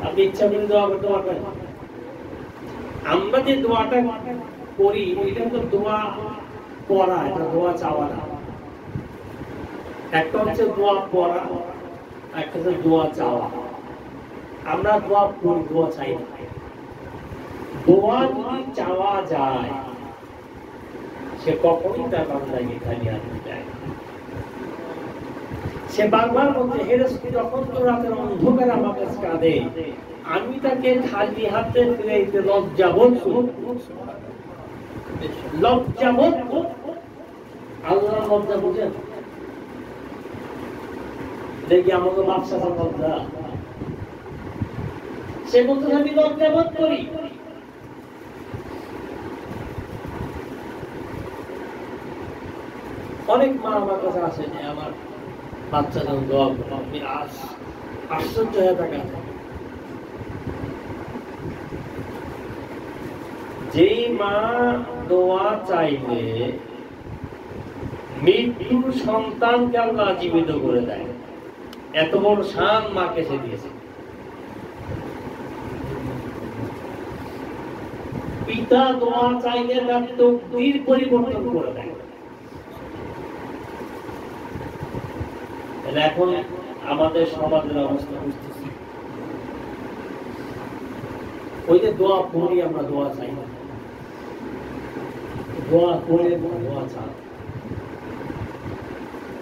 আপনি ইচ্ছা করে দোয়া করতে পারবেন? আমরা যে দোয়াটা করি এটা তো দোয়া পড়া, এটা দোয়া চাওয়া না। একটা হচ্ছে দোয়া পড়া, একটা হচ্ছে দোয়া চাওয়া। আমরা দোয়া করি, দোয়া চাই না। দোয়া যদি চাওয়া যায় সে কখনই তার বান্দাকে খালি হাতে যায়। সে বারবার বলছে, হে রাসূল, যখন তো রাতের অন্ধকার আমার কাছে কাঁদে, আমি তাকে খালি হাতে ফিরাইতে লজ্জাবোধ করি, লজ্জাবোধ। আল্লাহ লজ্জা বুঝেন? দেখি আমাকে বাদশা লজ্জা, সে বলতে আমি লজ্জাবোধ করি। অনেক মা আমার কাছে আসে যে আমার বাচ্চা যখন দোয়া করে, আমি আশ্চর্য হয়ে থাকা। যেই মা দোয়া চাইলে মৃত্যুর সন্তানকে আল্লাহ জীবিত করে দেয়, এত বড় শান মাকে সে দিয়েছে। পিতা দোয়া চাইলে তার তকদীর পরিবর্তন করে দেয়। এখন আমাদের সমাজের অবস্থা বুঝতেছি, ওই যে দোয়া পড়ি আমরা, দোয়া চাই না, দোয়া করে দোয়া চাই।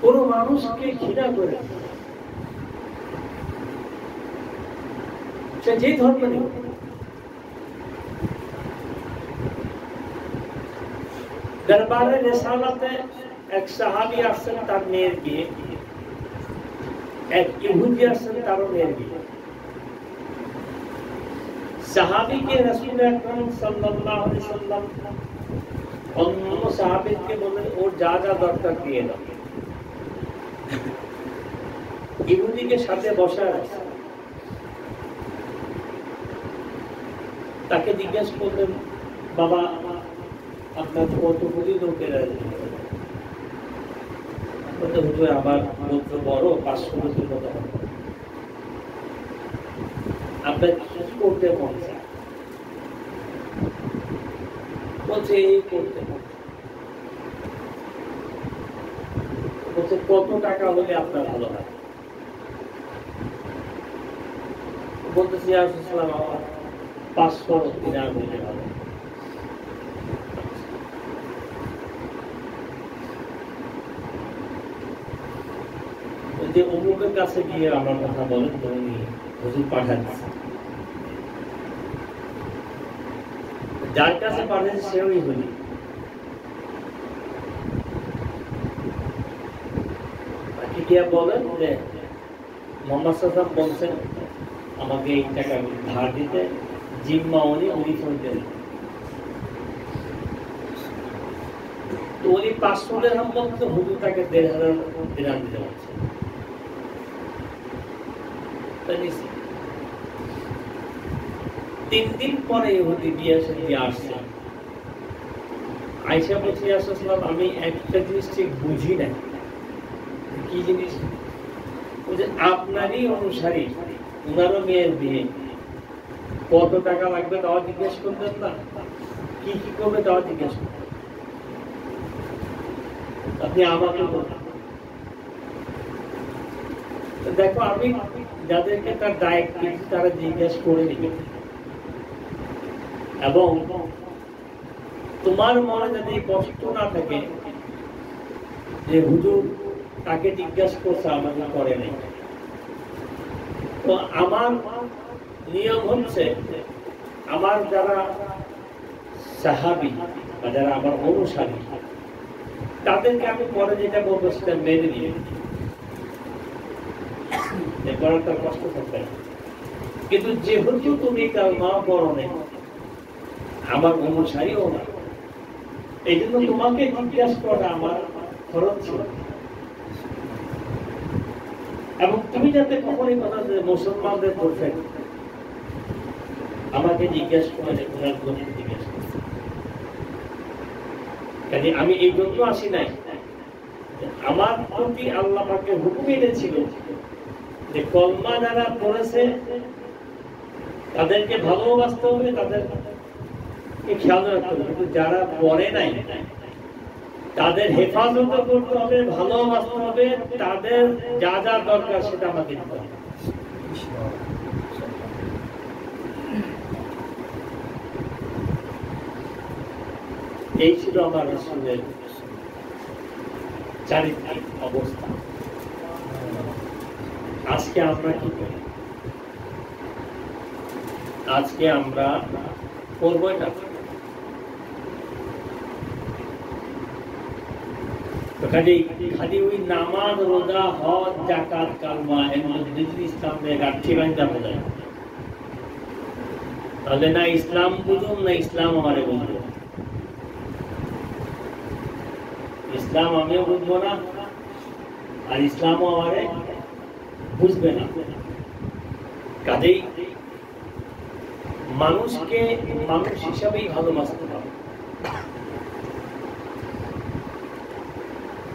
কোন মানুষকে ঘৃণা করে, সে যে ধর্ম নেই, দরবারে রিসালাতে এক সাহাবী আসছেন, তার মেয়ের বিয়ে, এক ইহুদি আসছেন, তারও মেয়ের বিয়ে। সাহাবীকে রাসূল আকরাম সাল্লাল্লাহু আলাইহি সাল্লাম অন্য সাহাবীকে বললেন, ওর যা যা দরকার দিয়ে দাও। ইহুদিকে সাথে বসায় তাকে জিজ্ঞেস করলেন, বাবা আপনার কতগুলি লোকেরা? হুজুর আমার গোত্র বড়, 500 লোকের মতো হবে। আপনার কি করতে মন চায়? বলছে এই করতে, বলছে কত টাকা হলে আপনার ভালো হয়? বলতেছি ইসলাম আমার 500 দিনার হলে ভালো। যে অমুকের কাছে গিয়ে আমার কথা বলেন, তো উনি হুজুর পাঠাচ্ছেন। যার কাছে পাঠাচ্ছে সে ওই হলি। বলেন যে মোহাম্মদ সাল্লাল্লাহু আলাইহি ওয়াসাল্লাম বলছেন আমাকে এই টাকা ধার দিতে, জিম্মা উনি শুনতেন। তো উনি 500 দিরহাম বলতে হুজুর তাকে 1500 দিরহাম দিতে পারছে। 3 দিন পরে ইহুদি বিয়ে আসছে। আয়েশা বলছে, ইয়া রাসূলুল্লাহ, আমি একটা জিনিস ঠিক বুঝি না। কি জিনিস? যে আপনারই অনুসারী, উনারও মেয়ের বিয়ে, কত টাকা লাগবে তাও জিজ্ঞেস করতেন না, কি কি করবে তাও জিজ্ঞেস করতেন। আপনি আমাকে বলুন। দেখো, আমি যাদেরকে তার দায়িত্ব দিয়েছি তারা জিজ্ঞেস করে নিবে, এবং তোমার মনে যদি কষ্ট না থাকে যে হুজুর তাকে জিজ্ঞাসা করছে আমাকে করে নাই, তো আমার নিয়ম হচ্ছে আমার যারা সাহাবী বা যারা আমার অনুসারী তাদেরকে আমি পরে যেটা বলবো সেটা মেনে নিয়ে তার কষ্ট থাকবে। কিন্তু যেহেতু তুমি কালমা পড়ো নাই, আমার অনুসারীও না, এই জন্য তোমাকে জিজ্ঞাসা করা আমার খরচ ছিল। এবং তুমি যাতে কখনই কথা যে মুসলমানদের পারফেক্ট আমাকে জিজ্ঞাসা করে জিজ্ঞাসা করছে, কাজে আমি এই জন্য আসি নাই। আমার প্রতি আল্লাহ পাকে হুকুম এনেছিল যে কলমা যারা পড়েছে তাদেরকে ভালোবাসতে হবে, তাদেরকে খেয়াল রাখতে হবে, কিন্তু যারা পড়ে নাই তাদের হেফাজত করতে হবে, ভালোবাসতে হবে, তাদের যা যা দরকার সেটা আমাকে দিতে হবে। এই ছিল আমার রাসূলের চারিত্রিক অবস্থা। আজকে আমরা কি করি? আজকে আমরা করবো এটা, খালি ওই নামাজ, রোজা, হজ, যাকাত, কালমা এর মধ্যে ইসলামের গাঠি বাঁধা বোঝায়, তাহলে না ইসলাম বুঝুন না ইসলাম আমারে বুঝবো। ইসলাম আমিও বুঝবো না আর ইসলামও আমারে বুঝবে না। কাজেই মানুষকে মানুষ হিসাবেই ভালোবাসতে হবে।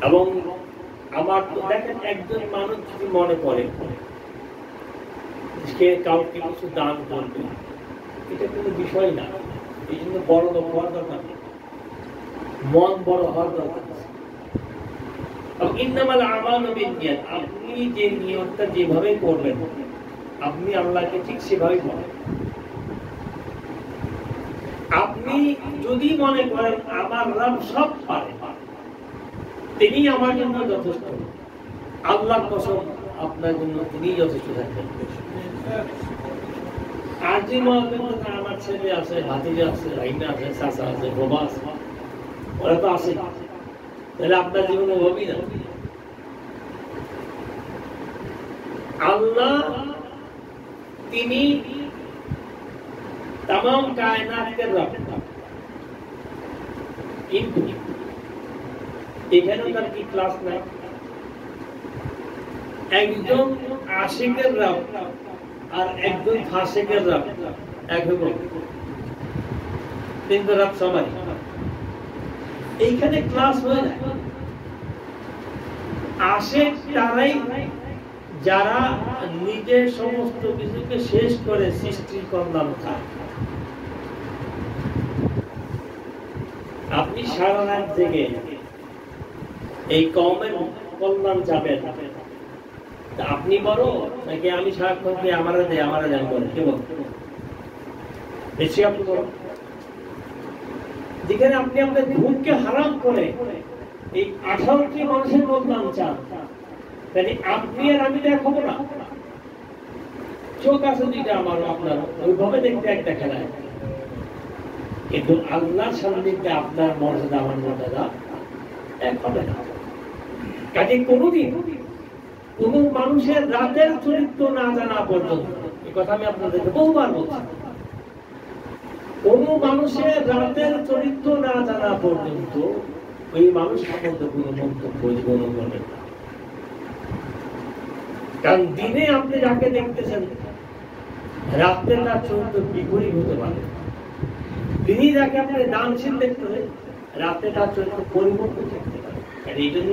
এবং আমার তো দেখেন, একজন মানুষ যদি মনে করে সে কাউকে কিছু দান করবে, এটা কোনো বিষয় না। এই জন্য বড় লোক হওয়ার দরকার নেই, মন বড় হওয়ার দরকার। ইন্নামাল আমালু বিন্নিয়াত, আপনি যে নিয়তটা যেভাবে করবেন আপনি আল্লাহকে ঠিক সেভাবেই পাবেন। আপনি যদি মনে করেন আমার রব সব পারে, তিনি আমার জন্য যথেষ্ট, আল্লাহর কসম আপনার জন্য তিনি যথেষ্ট থাকবেন। আর যে মনে করেন আমার ছেলে আছে, ভাতিজা আছে, রাইনা আছে, চাচা আছে, বাবা আছে, ওরা তো আছে, তাহলে আপনার জীবনে হবেই না। আল্লাহ তিনি तमाम कायनात के रब, কিন্তু এখানে তার কি ক্লাস নাই? একজন আশিকের রব আর একজন ফাসিকের রব এক হবে, কিন্তু রব সবাই এইখানে ক্লাস হয় না। আশিক তারাই যারা নিজের সমস্ত কিছুকে শেষ করে সৃষ্টির কল্যাণ চায়। আপনি সারা রাত জেগে এই কওমের কল্যাণ যাবেন, আপনি বড় নাকি আমি সারাক্ষণ আমারা দেন বলে কি বল? বেশি আপনি বড়, যেখানে আপনি আপনার ঘুমকে হারাম করে এই 18টি মানুষের কল্যাণ চান, তাহলে আপনি আর আমি দেখাবো না। চোখ আছে দুইটা আমার আপনার, ওইভাবে দেখতে এক দেখা যায়, কিন্তু আল্লাহর সান্নিধ্যে আপনার মর্যাদা আমার মর্যাদা এক হবে না। কাজে কোনদিন কোন মানুষের রাতের চরিত্র না জানা পর্যন্ত, এই কথা আমি আপনাদেরকে বহুবার বলছি, কোন মানুষের রাতের চরিত্র না জানা পর্যন্ত ওই মানুষ সম্বন্ধে কোনো মন্তব্য জীবন করবেন না। কারণ দিনে আপনি যাকে দেখতেছেন রাত্রে তার চরিত্র বিপরীত হতে পারে। তিনি যাকে আপনি দানশীল দেখতেছেন রাতে তার চরিত্র পরিবর্তন থাকতে পারে। এই জন্য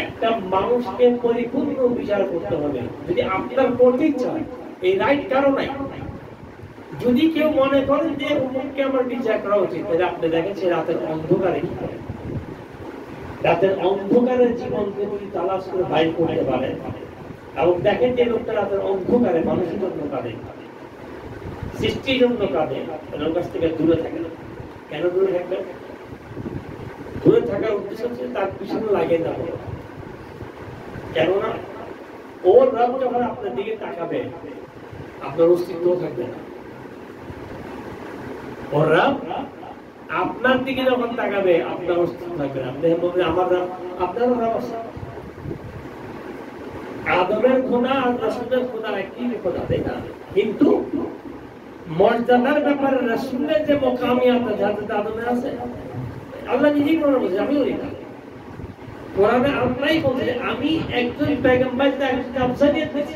একটা মানুষকে পরিপূর্ণ বিচার করতে হবে। যদি আপনার করতে ইচ্ছা হয়, এই রাইট কারো নাই, যদি কেউ মনে করেন যে অমুককে আমার বিচার করা উচিত, তাহলে আপনি দেখেন সে রাতের অন্ধকারে কি করে। রাতের অন্ধকারের জীবনকে যদি তালাশ করে বাইর করতে পারে, এবং দেখেন যে লোকটা রাতের অন্ধকারে মানুষের জন্য কাঁদে, সৃষ্টির জন্য কাঁদে, ওর কাছ থেকে দূরে থাকে। কেন দূরে থাকবে? দূরে থাকার উদ্দেশ্য হচ্ছে তার পিছনে লাগে না। কেননা ওর রব যখন আপনার দিকে তাকাবে আপনার অস্তিত্ব থাকবে না। ওর রব আপনার দিকে যখন তাকাবে আপনার অস্তিত্ব থাকবে না। আপনি বলবেন আমার রব, আপনারও রব আছে। আদমের খোদা আর রাসূলের খোদা একই খোদা, তাই না? কিন্তু মর্যাদার ব্যাপারে রাসূলের যে মুকামিয়াত আছে আদমের আছে, আল্লাহ নিজেই কোরআনে বলছে, আমি বলি না। কোরআনে আল্লাহই বলছে আমি একজন পয়গম্বরকে একজন আফসানিয়ত দিয়েছি।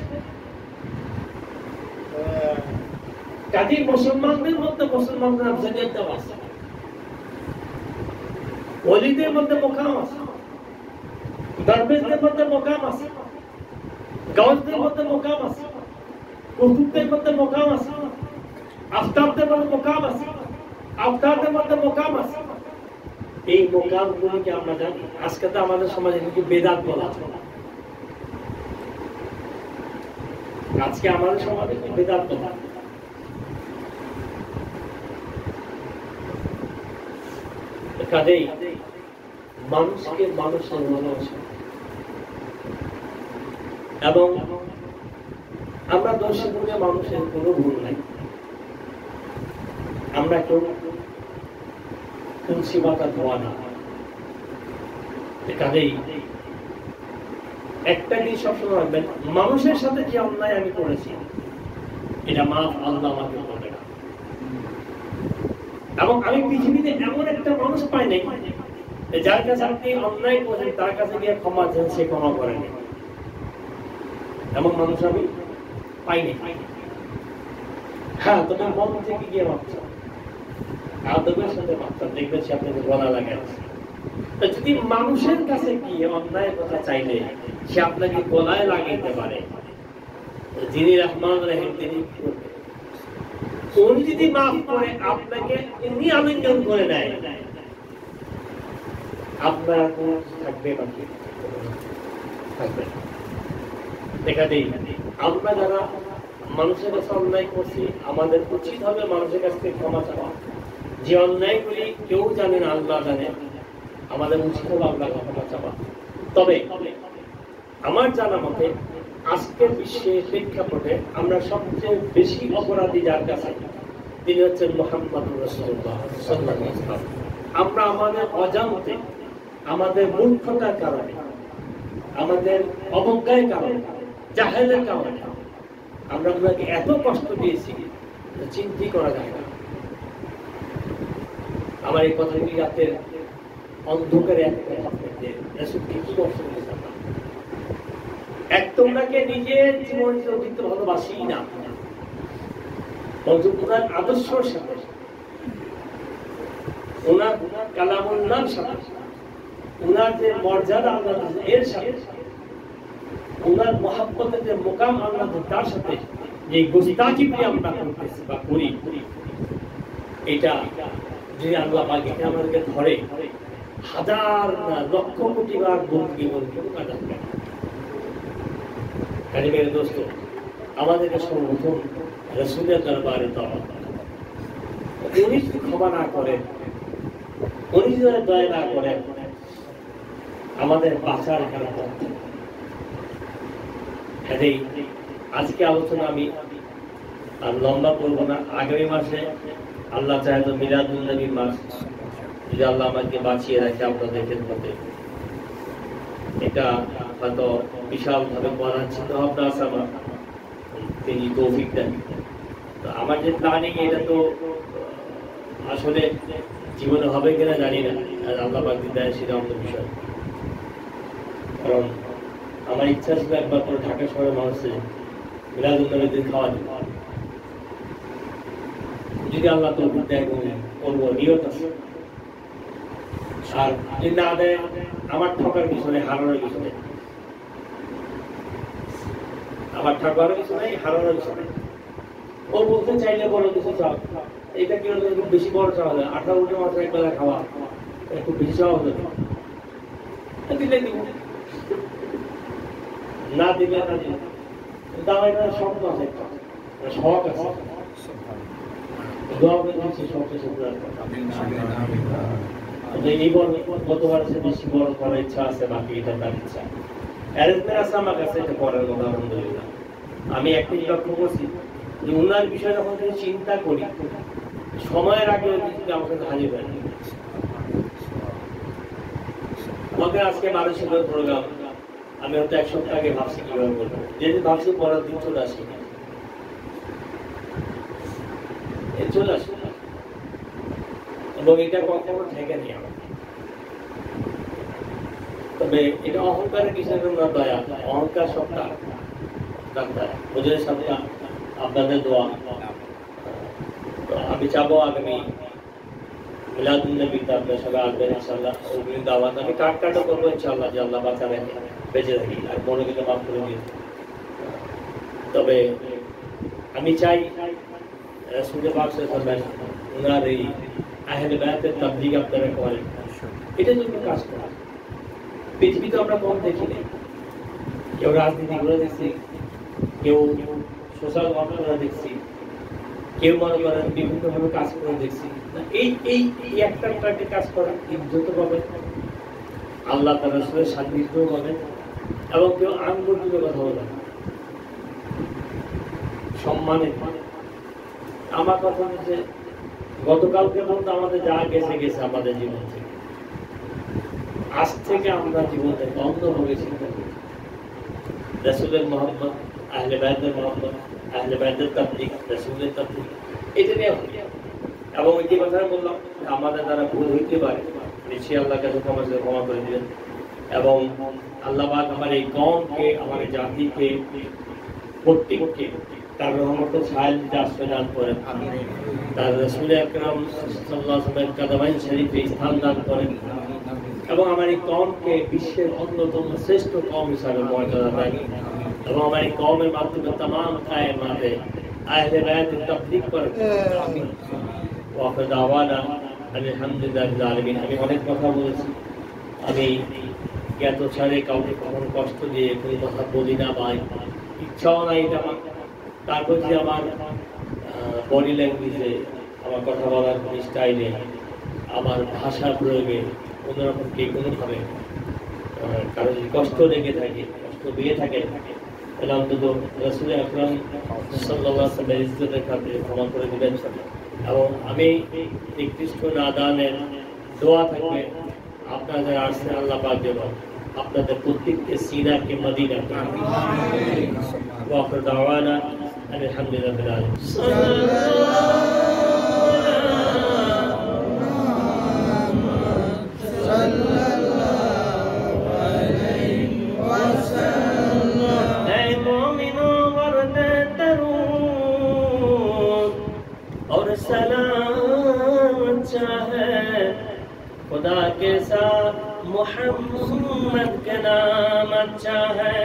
কাজী মুসলমানদের মধ্যে মুসলমানদের আফসানিয়ত দেওয়া আছে, ওলিদের মধ্যে মোকাম আছে, দরবেশদের মধ্যে মোকাম আছে, গাউসদের মধ্যে মোকাম আছে, কুতুবদের মধ্যে মোকাম আছে, আফতাবদের মধ্যে মোকাম আছে, আফতাবদের মধ্যে মোকাম আছে। এই মোকামগুলোকে আমরা জানি। আজকে তো আমাদের সমাজে কিন্তু বেদাত বলা হয়, আজকে আমাদের সমাজে বেদাত বলা হয়। কাজেই মানুষকে মানুষের ভালোবাসা এবং আমরা দর্শক বলে মানুষের কোনো ভুল নাই। আমরা কেউ তুলসী পাতা ধোয়া না। কাজেই একটা জিনিস সবসময় রাখবেন, মানুষের সাথে যে অন্যায় আমি করেছি এটা মাফ আল্লাহ আমাকে করবে না। এবং আমি পৃথিবীতে এমন একটা মানুষ পাই নাই যার কাছে আপনি অন্যায় করেছেন তার কাছে গিয়ে ক্ষমা চান, সে ক্ষমা করেনি, এমন মানুষ আমি পাইনি। হ্যাঁ, তবে মন থেকে গিয়ে ভাবছেন, আদবের সাথে ভাবছেন, দেখবেন সে আপনাকে গলা লাগাচ্ছে। যদি মানুষের কাছে গিয়ে অন্যায় কথা চাইলে সে আপনাকে গলায় লাগাইতে পারে, যিনি রহমান রহিম তিনি উনি যদি মাফ করে আপনাকে এমনি আলিঙ্গন করে নেয়, আপনার থাকবে বাকি থাকবে। দেখা দেই আমরা যারা মানুষের কাছে অন্যায় করছি, আমাদের উচিত হবে মানুষের কাছ থেকে ক্ষমা চাওয়া। যে অন্যায় করি কেউ জানে না, আল্লাহ জানে, আমাদের উচিত হবে আল্লাহকে ক্ষমা চাওয়া। তবে আমার জানা মতে আজকের বিশ্বের প্রেক্ষাপটে আমরা সবচেয়ে বেশি অপরাধী যার কাছে, তিনি হচ্ছেন মুহাম্মদুর রাসূলুল্লাহ সাল্লাল্লাহু আলাইহি ওয়াসাল্লাম। আমরা আমাদের অজান্তে, আমাদের মূর্খতার কারণে, আমাদের অবজ্ঞার কারণে, জাহেলের কারণে আমরা ওনাকে এত কষ্ট দিয়েছি চিন্তাই করা যায় না। আমার এই কথাগুলি রাতের অন্ধকারে রাসূলকে কি কষ্ট দিয়েছেন, এক তোমরাকে নিজের জীবন দিতে ভালোবাসি না, ওনার আদর্শের সাথে, ওনার কালামুল্লাহর সাথে, ওনার যে মর্যাদা আল্লাহ এর সাথে, ওনার মহাব্বতের যে মোকাম আল্লাহ তার সাথে যে গুস্তাখি আমরা করতেছি বা করি, এটা যদি আল্লাহ পাকে আমাদেরকে ধরে হাজার লক্ষ কোটি বার বন্দী বন্দী কারিমের দোস্ত, আমাদেরকে সর্বপ্রথম রাসূলের দরবারে তওবা, উনি যদি ক্ষমা না করেন, উনি যদি দয়া না করেন, আমাদের বাঁচার কারণ। আজকে আলোচনা আমি আর লম্বা করবো না। আগামী মাসে আল্লাহ চাহে তো মিলাদুন নবীর মাস, যদি আল্লাহ আমাকে বাঁচিয়ে রাখে আপনাদের ক্ষেত্রে, এটা হয়তো বিশাল ভাবে করার চিন্তা ভাবনা আছে আমার, তিনি তৌফিক দেন। তো আমার যে প্ল্যানিং এটা তো আসলে জীবনে হবে কিনা জানি না, আল্লাহ পাক দেয় সেটা আমাদের বিষয়। কারণ আমার ইচ্ছা ছিল একবার করে ঢাকা শহরের মানুষের মিলাদুন নবীর দিন খাওয়া দিই, যদি আল্লাহ তৌফিক দেয় করবো, নিয়ত আছে। আর যদি না দেয় আমার ঠকার কিছু নেই, হারানোর কিছু নেই, আমার ঠকারও কিছু নেই, হারানোর কিছু নেই। ও বলতে চাইলে বড় কিছু চাও, এটা কি খুব বেশি বড় চাওয়া যায়, 18 মাত্র একবেলা খাওয়া খুব বেশি চাওয়া হতো, দিলে দিব, না দিলে না দিলে দামের শখ আছে, একটা শখ আছে, গতবার বেশি বড় করার ইচ্ছা আছে, বাকি এটা তার ইচ্ছা। অ্যারেঞ্জমেন্ট আছে আমার কাছে, এটা করার কথা আলহামদুলিল্লাহ। আমি একটাই লক্ষ্য করছি যে উনার বিষয়ে যখন চিন্তা করি, সময়ের আগে আমার কাছে হাজির হয়। আমাকে আজকে 1200 প্রোগ্রাম, আমি হয়তো এক সপ্তাহ আগে ভাবছি কিভাবে বলবো, যেদিন ভাবছি পরের দিন চলে আসি, চলে আসি, এবং এটা কখনো থেকে নেই আমার। তবে এটা অহংকারের কিসের জন্য দয়া? অহংকার সবটা ডাক্তার ওদের সবটা আপনাদের দোয়া। আমি চাবো আগামী মিলাদুন নবীতে আপনার সবাই আসবেন ইনশাআল্লাহ। ওগুলি দাওয়াত আমি কাটও করবো ইনশাআল্লাহ, যে আল্লাহ বাঁচা রাখে বেঁচে থাকি আর মনে কিন্তু মাফ করে দিন। তবে আমি চাই রাসূলের পাক সাল্লাল্লাহু আলাইহি ওয়াসাল্লাম ওনার এই আহলে বায়াতের তাবলীগ আপনারা করেন, এটা জন্য কাজ করা। পৃথিবীতে আমরা কম দেখি না, কেউ রাজনীতি করে দেখছি, কেউ সোশ্যাল ওয়ার্ক করে দেখছি, কেউ মনে করেন বিভিন্নভাবে কাজ করে দেখছি। এই এই একটা কাজ করা ইজ্জত পাবে, আল্লাহ তার রাসূলের সান্নিধ্য পাবে, এবং কেউ আঙ্গুল তুলে কথা বলে সম্মানে। আমার কথা হচ্ছে গতকালকে মধ্যে আমাদের যা গেছে গেছে আমাদের জীবন থেকে, আজ থেকে আমরা জীবন থেকে অন্ধভাবে চিন্তা করি। রাসূলের মহব্বত, আহলে বায়তের মহব্বত, আহলে বায়তের তাবলীগ, রাসূলের তাবলীগ, এটা নিয়ে এবং ওই যে কথা বললাম আমাদের দ্বারা ভুল হইতে পারে, নিশ্চয়ই আল্লাহর কাছে ক্ষমা করে দিবেন। এবং আল্লাহ পাক আমার এই কওমকে, আমার এই জাতিকে, প্রত্যেককে তার রহমতের ছায়ায় আশ্রয় দান করেন, তার রাসূল আকরাম সাল্লাল্লাহু আলাইহি ওয়াসাল্লামের কদমাইন শরীফে স্থান দান করেন, এবং আমার এই কওমকে বিশ্বের অন্যতম শ্রেষ্ঠ কওম হিসাবে মর্যাদা দেন, এবং আমার এই কওমের মাধ্যমে तमाम কায়নাতে আহলে বায়াতের তাবলীগ করেন। আমিন। ওয়া আখিরু দাওয়ানা আলহামদুলিল্লাহি রাব্বিল আলামিন। আমি অনেক কথা বলেছি, আমি জ্ঞাত ছাড়ে কাউকে কখনো কষ্ট দিয়ে কোনো কথা বলি না, বা ইচ্ছাও নাই এটা আমার। তারপর যে আমার বডি ল্যাঙ্গুয়েজে, আমার কথা বলার স্টাইলে, আমার ভাষা প্রয়োগে কোনোরকম কে কোনোভাবে কারো যদি কষ্ট লেগে থাকে, কষ্ট পেয়ে থাকে, তাহলে অন্তত রাসূল আকরাম সাল্লাল্লাহু আলাইহি ওয়াসাল্লামের ইজ্জতের খাতিরে ক্ষমা করে দিবেন। এবং আমি নিকৃষ্ট নাদানের দোয়া থাকবে আপনাদের আসছে আল্লাহ পাক যেন আপনাদের প্রত্যেককে সিনাকে মদিনা করে। ওয়া আখিরু দাওয়ানা আলহামদুলিল্লাহি রাব্বিল আলামিন। खुदा के साथ मोहम्मद के नाम अच्छा है,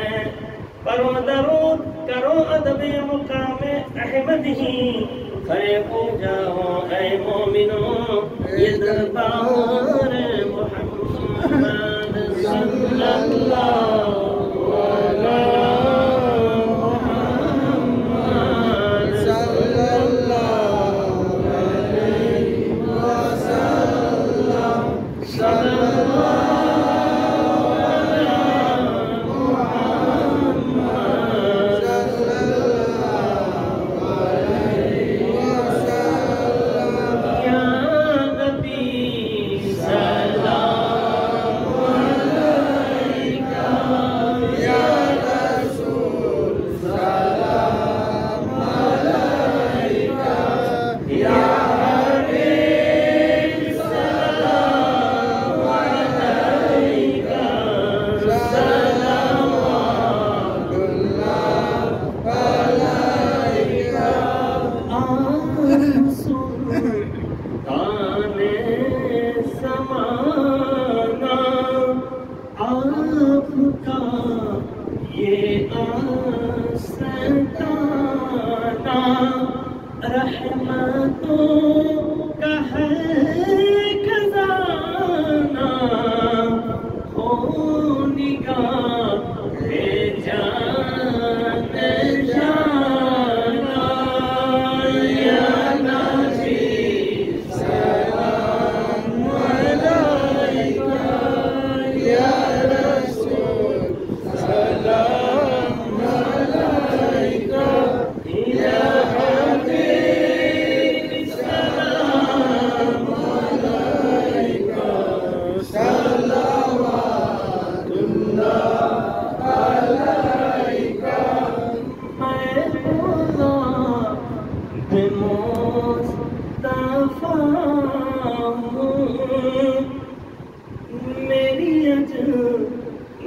करो दरूद करो अदबे मुकामे अहमद ही, खड़े हो जाओ ऐ मोमिनो ये दरबार मोहम्मद सल्लल्लाहु अलैहि मुहम्मद सल्लल्लाहु अलैहि वसल्लम सल्लल्लाहु अलैहि मुहम्मद सल्लल्लाहु अलैहि वसल्लम या नबी सलाम अलैका या रसूल सलाम अलैका या Allah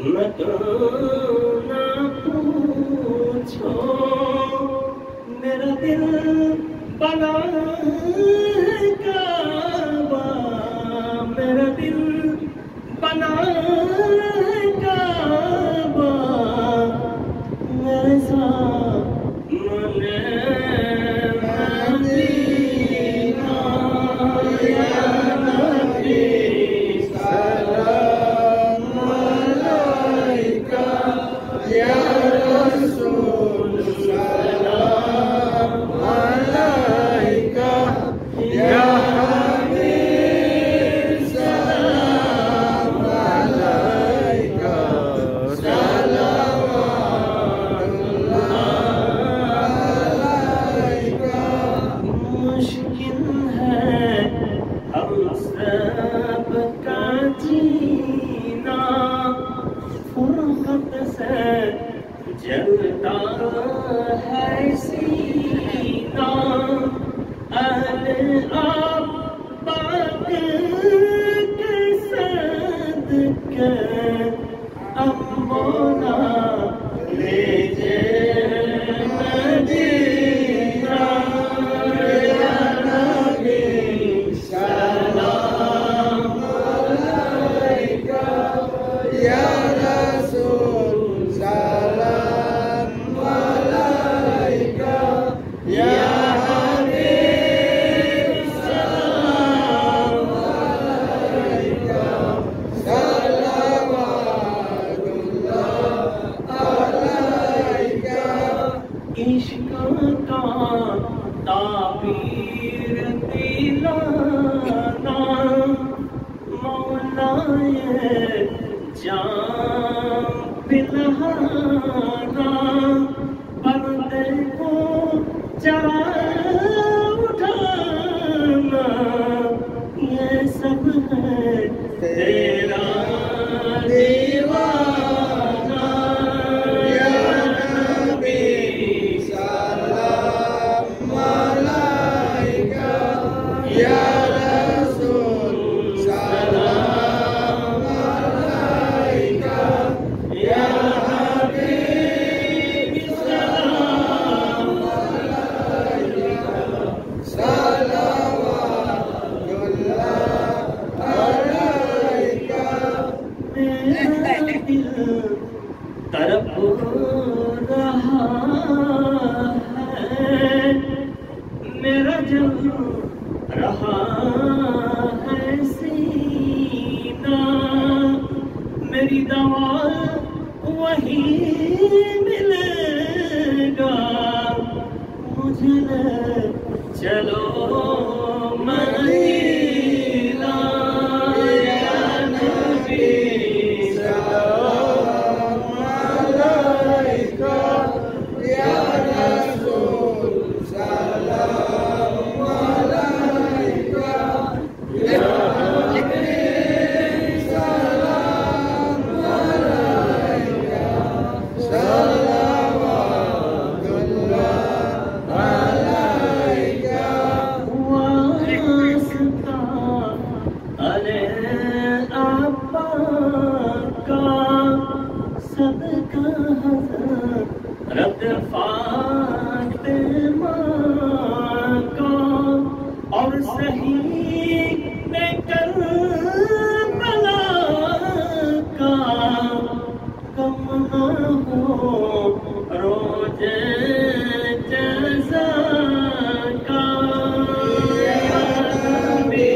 मत ना पूछो मेरा दिल बना काबा, मेरा दिल बना काबा, मेरे सामने मदीना या नबी सलाम अलैका या रसूल सलाम अलैका या हबीब सलाम अलैका सलावतुल्लाह अलैका। मुश्किल है हम सब का जीना, फुर्सत से जलता है सीना, अहले आप पाक के सदके अब मौला लीजिए मदीना या नबी सलाम अलैका या रसूल सलाम अलैका या हबीब सलाम अलैका सलावतुल्लाह अलैका। इश्क का ताबीर दिलाना मौलाए जान पिलहाना, पर्दे को जरा उठाना, ये सब है तेरा दीवाना या नबी सलाम अलैका या रसूल सलाम अलैका या हबीब सलाम अलैका सलावतुल्लाह अलैका। मेरा दिल तड़प रहा है, मेरा जल रहा है सीना, मेरी दवा वही मिलेगा, मुझे ले चलो मदीना या नबी सलाम अलैका या रसूल सलाम अलैका या हबीब सलाम अलैका सलावतुल्लाह अलैका। वास्ता अले अब्बा का सदका हज़रत फातिमा का, और सही में करबला का कम न हो रोज़े जज़ा का या नबी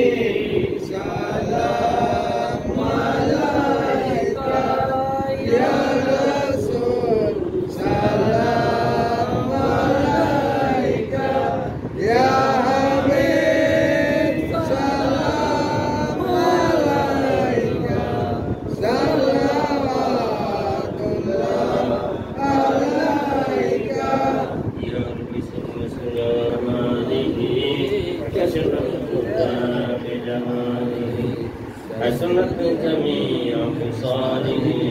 सलाम अलैका या रसूल सलाम अलैका या हबीब सलाम अलैका सलावतुल्लाह अलैका। या रब्बी सल्लि वसल्लम अलैहि कशरत जमालिही हसनत जमीअ खिसालिही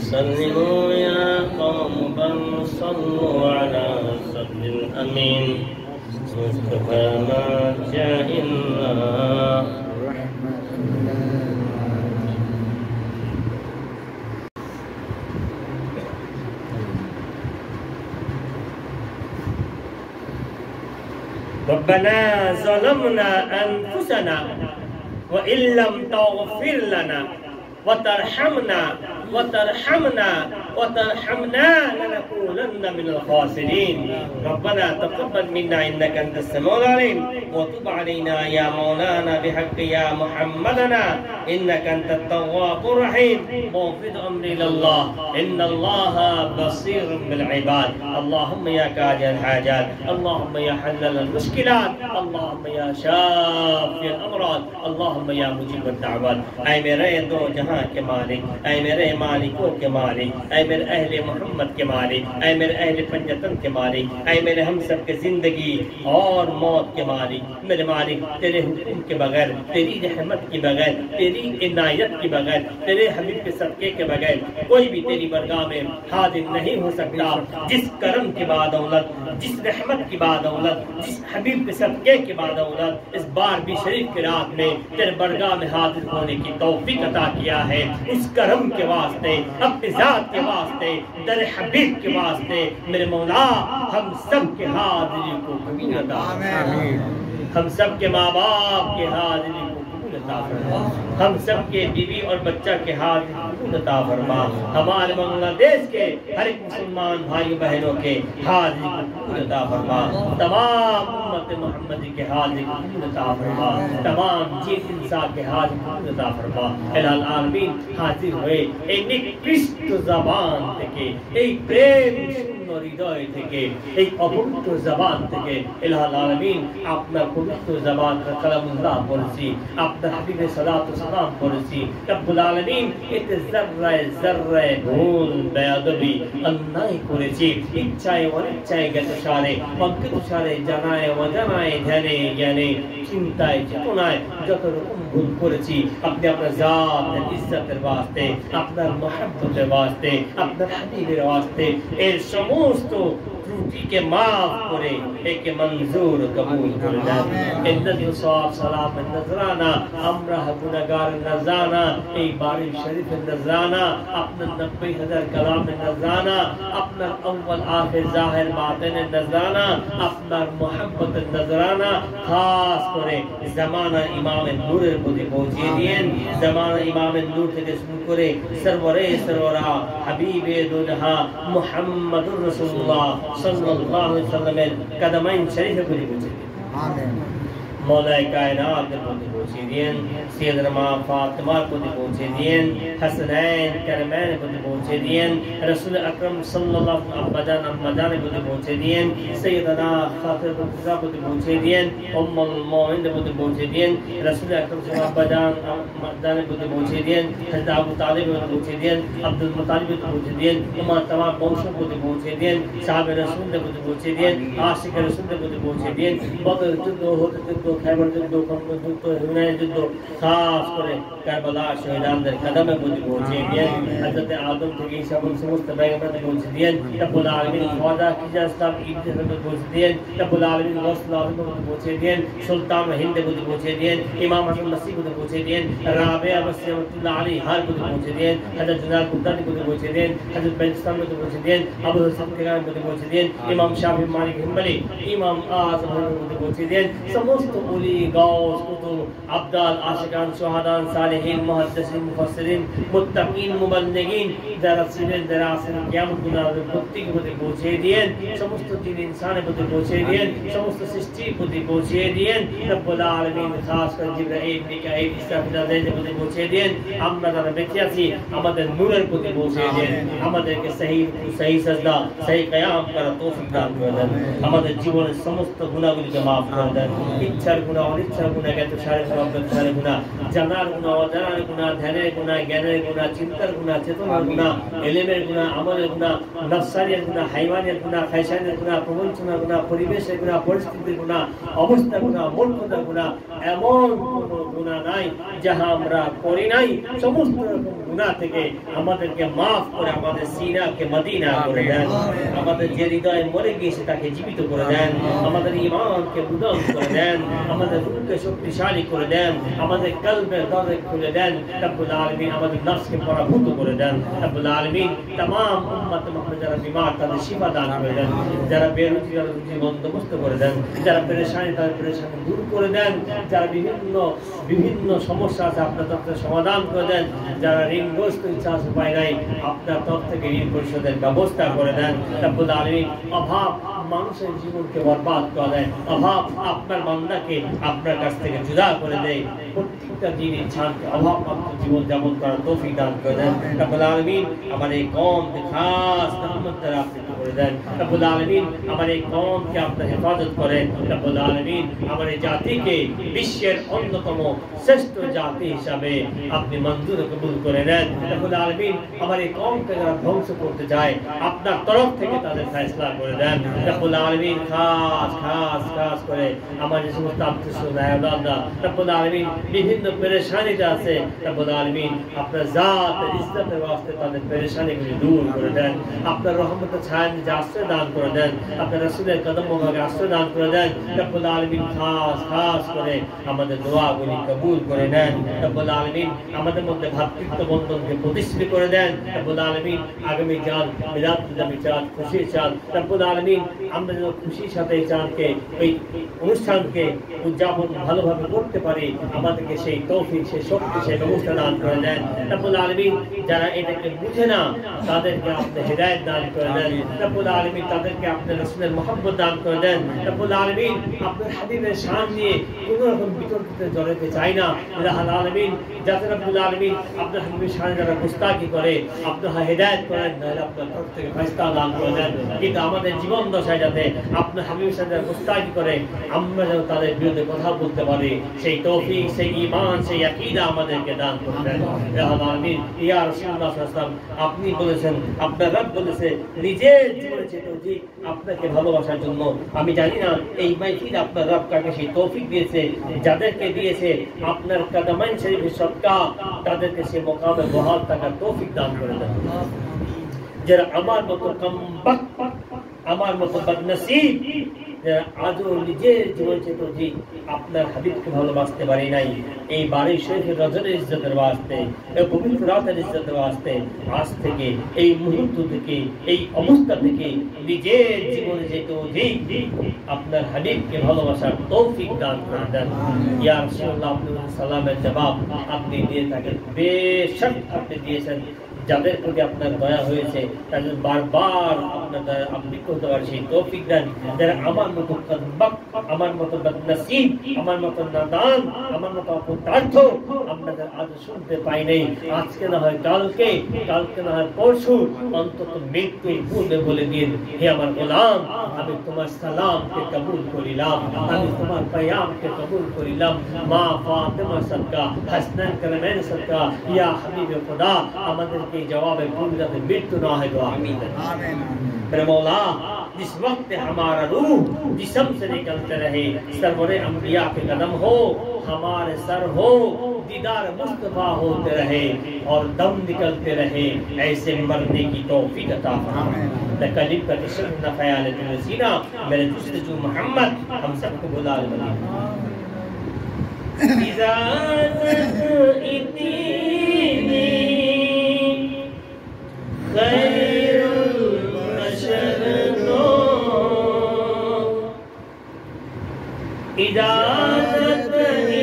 सल्लु या कौम बल सल्लु अला सद्दिल अमीन मुस्तफा मा जाइल्ला रब्बना ज़लमना अनफुसना व इल्लम तग़फिर लना व तरहमना लनकुनन्ना मिनल खासिरीन। रब्बना तक़ब्बल मिन्ना इन्नका अंतस समीउल अलीम व तुब अलैना या मौलाना बिहक़्क़ि या मुहम्मदना इन्नका अंतत तव्वाबुर रहीम। वफ़िद अम्री इलल्लाह इन्नल्लाहा बसीरुम बिल इबाद। अल्लाहुम्मा या काज़िल हाजात, अल्लाहुम्मा या हल्लल मुश्किलात, अल्लाहुम्मा या शाफ़िल अमराद, अल्लाहुम्मा या मुजीबुद दाअवात। ऐ मेरे दो जहां के मालिक, ऐ मेरे मालिकों के मालिक, ऐ मेरे अहले मोहम्मद के मालिक, ऐ मेरे अहले पंजतन के मालिक, ऐ मेरे हम सब के जिंदगी और मौत के मालिक, मेरे मालिक तेरे हुक्म के बगैर, तेरी रहमत के बगैर, तेरी इनायत के बगैर, तेरे हबीब के सदके के बगैर कोई भी तेरी बरगाह में हाजिर नहीं हो सकता। जिस करम के बाद औलत, जिस रहमत की बाद औलत, जिस हबीब के सदके के बाद औलत इस बार भी शरीफ की रात में तेरे बरगाह में हाजिर होने की तौफीक अता किया है, उस करम के वास्ते, अपनी जात के वास्ते, दर हबीब के वास्ते मेरे मौला हम सब के हाजिरी को कबूल अता फरमा। हम सब के माँ बाप के हाजिरी को कबूल अता फरमा। हम सब के बीवी और बच्चा के हाजिरी को कबूल अता फरमा। हमारे बांग्लादेश के हर एक मुसलमान भाइयों बहनों के हाजिरी को कबूल अता फरमा। तमाम उम्मत मोहम्मदी के हाजिरी को कबूल अता फरमा। तमाम जीव इंसान के हाजिरी को कबूल अता फरमा। इलाल आलमीन हाजिर हुए एक निकृष्ट जबान থেকে, এই প্রেম শূন্য হৃদয় থেকে, এই অপবিত্র জবান থেকে ইলাহুল আলামিন আপনার পবিত্র জবান কালামুল্লাহ পড়েছি, আপনার হাবিবের সালাত ও সালাম পড়েছি। রব্বুল আলামিন এতে যাররায় যাররায় ভুল বেয়াদবি অন্যায় করেছি, ইচ্ছায় অনিচ্ছায় জ্ঞাতসারে অজ্ঞাতসারে জানায় অজানায় ধ্যানে জ্ঞানে চিন্তায় চেতনায় যত রকম ভুল করেছি আপনি আপনার জাতের ইজ্জতের वास्ते, আপনার मोहब्बतेর वास्ते, আপনার হাবিবের वास्ते এর সমস্ত त्रुटि के माफ करे, एक मंजूर कबूल करे। इन्नल सवाब सलाम नजराना, हमरा गुनाहगार नजराना, एक बारी शरीफ नजराना, अपना 90,000 कलाम नजराना, अपना अव्वल आखिर जाहिर बातिन नजराना, अपना मोहब्बत नजराना खास करे जमाना इमाम नूरेर प्रति पहुंचिয়ে দিয়েন। जमाना इमाम नूर থেকে শুরু করে সরওয়ারে সরওয়ারা হাবিবে দো জাহাं মুহাম্মদুর রাসূলুল্লাহ सल्लल्लाहु अलैहि वसल्लम कदमैन शरीफ को पहुंचे। आमीन। मौलाए कायनात को पहुंचे दियन, सैयदना फातिमा को पहुंचे दियन, हसनैन करमैन को पहुंचे दियन, रसूल अकरम सल्लल्लाहु अलैहि अम्मजान को पहुंचे दियन, सैयदना फातिमा को पहुंचे दियन, उम्मुल मोमिन को पहुंचे दियन, रसूल अकरम अम्मजान को पहुंचे दियन, हज़रत अबू तालिब को पहुंचे दियन, अब्दुल मुत्तलिब को पहुंचे दियन, उम्मा तमाम वंशों को पहुंचे दियन, साहब रसूल को पहुंचे दियन, आशिक रसूल को पहुंचे दियन। बदर युद्ध होते तो खैबर युद्ध, खंदक युद्ध, हुनैन युद्ध खास করে কারবালা শহীদদের কদমে পৌঁছে দিয়েন। হযরত আদম থেকে ঈসা পর্যন্ত সমস্ত পয়গম্বরদের পৌঁছে দিয়েন। রব্বুল আলামিন খোদা কি জাস্তাব ঈদ পর্যন্ত পৌঁছে দিয়েন। রব্বুল আলামিন গৌসুল আজম পর্যন্ত পৌঁছে দিয়েন। সুলতান হিন্দ পর্যন্ত পৌঁছে দিয়েন। ইমাম হাসান নসি পর্যন্ত পৌঁছে দিয়েন। রাবিয়া বসরি রহমাতুল্লাহ আলাইহি হার পর্যন্ত পৌঁছে দিয়েন। হযরত জুনাদ কুতানি পর্যন্ত পৌঁছে দিয়েন। হযরত বেনসাম পর্যন্ত পৌঁছে দিয়েন। আবু হাসান তিগান পর্যন্ত পৌঁছে দিয়েন। ইমাম শাফি মালিক হাম্বলি, ইমাম আযম পর্যন্ত পৌঁছে দিয়েন। সমস্ত ওলি গাউস কুতুব আবদাল আশিকান সুহাদান সালেহিন মুহাদ্দিসিন মুফাসসিরিন মুত্তাকিন মুবাল্লিগিন যারা ছিলেন যারা আছেন কিয়ামত গুনাহের প্রত্যেকের প্রতি পৌঁছে দিয়েন। সমস্ত জিন ইনসানের প্রতি পৌঁছে দিয়েন। সমস্ত সৃষ্টির প্রতি পৌঁছে দিয়েন। রব্বুল আলামিন খাস করে জিবরাইল মিকাইল ইসরাফিলের প্রতি পৌঁছে দিয়েন। আমরা যারা বেঁচে আছি আমাদের নূরের প্রতি পৌঁছে দিয়েন। আমাদেরকে সহি সাজদা সহি কিয়াম করার তৌফিক দান করে দেন। আমাদের জীবনের সমস্ত গুনাহগুলোকে maaf করে দেন। ইচ্ছার গুনাহ অনিচ্ছার গুনাহ জ্ঞাতসারে অজ্ঞাতসারে গুনাহ, জানার গুনাহ অজানার গুনাহ, ধ্যানের গুনাহ জ্ঞানের গুনাহ, চিন্তার গুনাহ চেতনার গুনাহ, ইলমের গুনাহ আমলের গুনাহ, নফসানিয়ার গুনাহ হাইওয়ানিয়ার গুনাহ, খায়সানের গুনাহ, প্রবঞ্চনার গুনাহ, পরিবেশের গুনাহ, পরিস্থিতির গুনাহ, অবস্থার গুনাহ, মূর্খতার গুনাহ, এমন কোনো গুনাহ নাই যাহা আমরা করি নাই। সমস্ত রকম গুনাহ থেকে আমাদেরকে maaf করে আমাদের সিনাকে মদিনা করে দেন। আমাদের যে হৃদয় মরে গিয়েছে তাকে জীবিত করে দেন। আমাদের ঈমানকে বুলন্দ করে দেন। আমাদের রূহকে শক্তিশালী করে দেন, আমাদের কলবের দরজা খুলে দেন রব্বুল আলামিন, আমাদের নফসকে পরাভূত করে দেন রব্বুল আলামিন। तमाम উম্মত মুহাম্মদ যারা বিমার তাদের শিফা দান করে দেন, যারা বেরুজি যারা রুজি বন্দোবস্ত করে দেন, যারা পেরেশানি তাদের পেরেশানি দূর করে দেন, যারা বিভিন্ন সমস্যা আছে আপনার তরফ থেকে সমাধান করে দেন, যারা ঋণগ্রস্ত ইচ্ছা আছে উপায় নাই আপনার তরফ থেকে ঋণ পরিশোধের ব্যবস্থা করে দেন রব্বুল আলামিন। অভাব মানুষের জীবনকে বরবাদ করে দেয়, অভাব আপনার বান্দাকে আপনার কাছ থেকে জুদা করে দেয়। প্রত্যেকটা দিন ইনসানকে অভাব মুক্ত জীবন যাপন করার তৌফিক দান করে দেন রব্বুল আলামিন। আমার এই কওমকে খাস রহমত দ্বারা আপনি করে দেন রব্বুল আলামিন। আমার এই কওমকে আপনার হেফাজত করেন রব্বুল আলামিন। আমার এই জাতিকে বিশ্বের অন্যতম শ্রেষ্ঠ জাতি হিসাবে আপনি মঞ্জুর কবুল করে নেন রব্বুল আলামিন। আমার এই কওমকে যারা ধ্বংস করতে যায় আপনার তরফ থেকে তাদের ফয়সালা করে দেন রব্বুল আলামিন। খাস করে আমার যে সমস্ত আত্মীয়-স্বজনরা রব্বুল আলামিন বিভিন্ন পেরেশানিতে আছে রব্বুল আলামিন, আপনার জাতের ইজ্জতের ওয়াস্তে তাদের পেরেশানিগুলি দূর করে দেন, আপনার রহমতের ছায়ার নিচে আশ্রয় দান করে দেন, আপনার রাসূলের কদম মোবারকে আশ্রয় দান করে দেন রব্বুল আলামিন। খাস করে আমাদের দোয়াগুলি কবুল করে নেন রব্বুল আলামিন। আমাদের মধ্যে ভ্রাতৃত্ব বন্ধনকে প্রতিষ্ঠিত করে দেন রব্বুল আলামিন। আগামী চাঁদ মিলাদুন্নবী চাঁদ, খুশির চাঁদ রব্বুল আলামিন, আমরা যেন খুশির সাথে এই চাঁদকে এই অনুষ্ঠানকে উদযাপন ভালোভাবে করতে পারি, আমাদেরকে সেই তৌফিক সেই শক্তি সেই ব্যবস্থা দান করে দেন রব্বুল আলামিন। যারা এটাকে বুঝে না তাদেরকে আপনি হেদায়েত দান করে দেন রব্বুল আলামিন, তাদেরকে আপনি রাসূলের মহব্বত দান করে দেন রব্বুল আলামিন। আপনার হাবিবের শান নিয়ে কোনো রকম বিতর্কিতে জড়াতে চাই না রব্বুল আলামিন, যাতে রব্বুল আলামিন আপনার হাবিবের শানে যারা গুস্তাখি করে আপনার হেদায়েত করেন, নাহলে আপনার তরফ থেকে ফয়সালা দান করে দেন। কিন্তু আমাদের জীবন দশায় যাতে আপনার হাবিবের শানে যারা গুস্তাখি করে আমরা যেন তাদের বিরুদ্ধে কথা বলতে পারি, সেই তৌফিক সেই ঈমান সেই আকীদা আমাদেরকে দান করে দেন রব্বুল আলামিন। ইয়া রাসূলুল্লাহ সাল্লাল্লাহু আলাইহি ওয়াসাল্লাম, আপনি বলেছেন আপনার রব বলেছে নিজের জীবনে চেয়ে যে আপনাকে ভালোবাসার জন্য। আমি জানি না এই মাহফিল আপনার রব কাকে সেই তৌফিক দিয়েছে, যাদেরকে দিয়েছে আপনার কদমাইন শরীফের সদকা তাদেরকে সে মুকামে বহাল থাকার তৌফিক দান করে দেন। যারা আমার মতো কমবক্ত আমার মতো বদনসিব আজও নিজের জীবন চেয়ে আপনার হাবিবকে ভালোবাসতে পারি নাই, এই বাড়ি শরীফের রজনের ইজ্জতের ওয়াস্তে এই পবিত্র রাতের ইজ্জতের ওয়াস্তে আজ থেকে এই মুহূর্ত থেকে এই অবস্থা থেকে নিজের জীবনে যেতে আপনার হাবিবকে ভালোবাসার তৌফিক দান করে দেন ইয়া রাসূলুল্লাহ। আপনি সালামের জবাব আপনি দিয়ে থাকেন, বেশক আপনি দিয়েছেন। যাদের প্রতি আপনার দয়া হয়েছে তাদের বারবার আপনার দ্বারা আপনি করতে পারেন সেই তৌফিক দেন। যারা আমার মতো আমার মতো বদনসিব আমার মতো নাদান আমার মতো অপদার্থ আমরা আজ শুনতে পাই নাই, আজকে না হয় কালকে না হয় পরশু, অন্তত মৃত্যুর পূর্বে বলে দিন, হে আমার গোলাম আমি তোমার সালামকে কবুল করিলাম, আমি তোমার পয়ামকে কবুল করিলাম, মা ফাতেমা সদকা হাসনান কালামের সদকা ইয়া হাবিবে খুদা আমাদেরকে जवाब भूल जाते मृत्यु ना है तो आमीन आमीन। मेरे मौला जिस वक्त हमारा रूह जिस्म से निकलते रहे सरवरे अंबिया के कदम हो हमारे सर हो दीदार मुस्तफा होते रहे और दम निकलते रहे, ऐसे मरने की तौफीक अता फरमा। न कलीम का इश्क न ख्याल सीना मेरे जुस्तजू मोहम्मद हम सबको बुला ले इजाज़त इतनी खैरुल बशर दो इजाज़त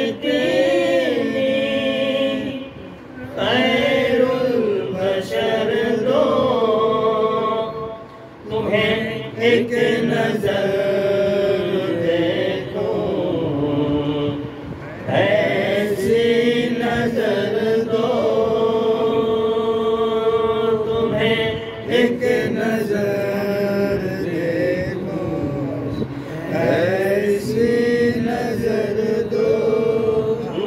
इतनी खैरुल बशर दो तुम्हें एक नजर देखो ऐसी नजर दो एक नजर देखो ऐसी नजर दो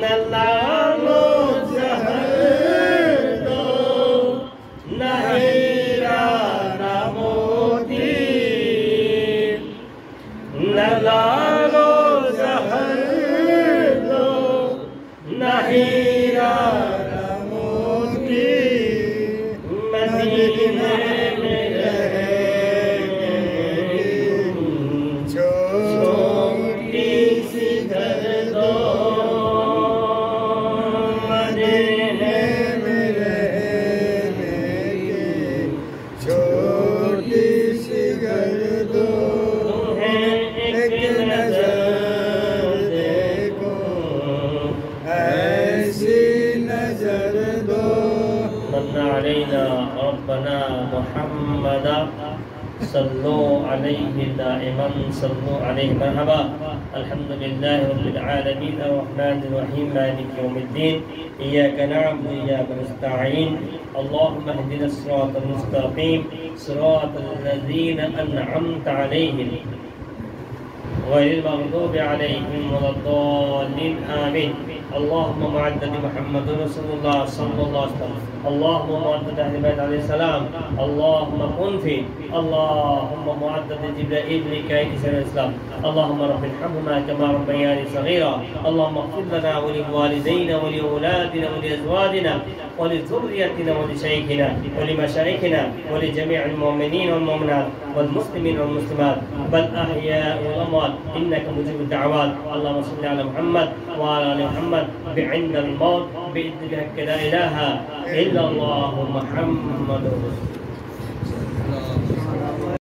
न लालो जहर जरदो मन्ना अलैना रब्बना मुहम्मदा सल्लु अलैहि दाइमन सल्लु अलैहि मरहबा अल्हम्दुलिल्लाहि रब्बिल आलमीन अर्रहमानिर रहीम मालिकि यौमिद्दीन इय्याका नअबुदु व इय्याका नस्तईन अल्लाहुम्मा इहदिना सिरातल मुस्तकीम सिरातल लज़ीना अनअमता अलैहिम गैरिल मग़दूबि अलैहिम वलद्दाल्लीन आमीन اللهم معدد محمد رسول الله صلى الله عليه وسلم اللهم معدد أهل البيت عليه السلام اللهم كن في اللهم معدد جبرائيل ميكائيل سيد الإسلام اللهم رب ارحمهما كما ربياني صغيرا اللهم اغفر لنا ولوالدينا ولأولادنا ولأزواجنا ولذريتنا ولشيخنا ولمشايخنا ولجميع المؤمنين والمؤمنات والمسلمين والمسلمات بل أحياء والأموات إنك مجيب الدعوات اللهم صل على محمد وعلى آل محمد بعند الموت بإذنك لا إله إلا الله محمد رسول الله.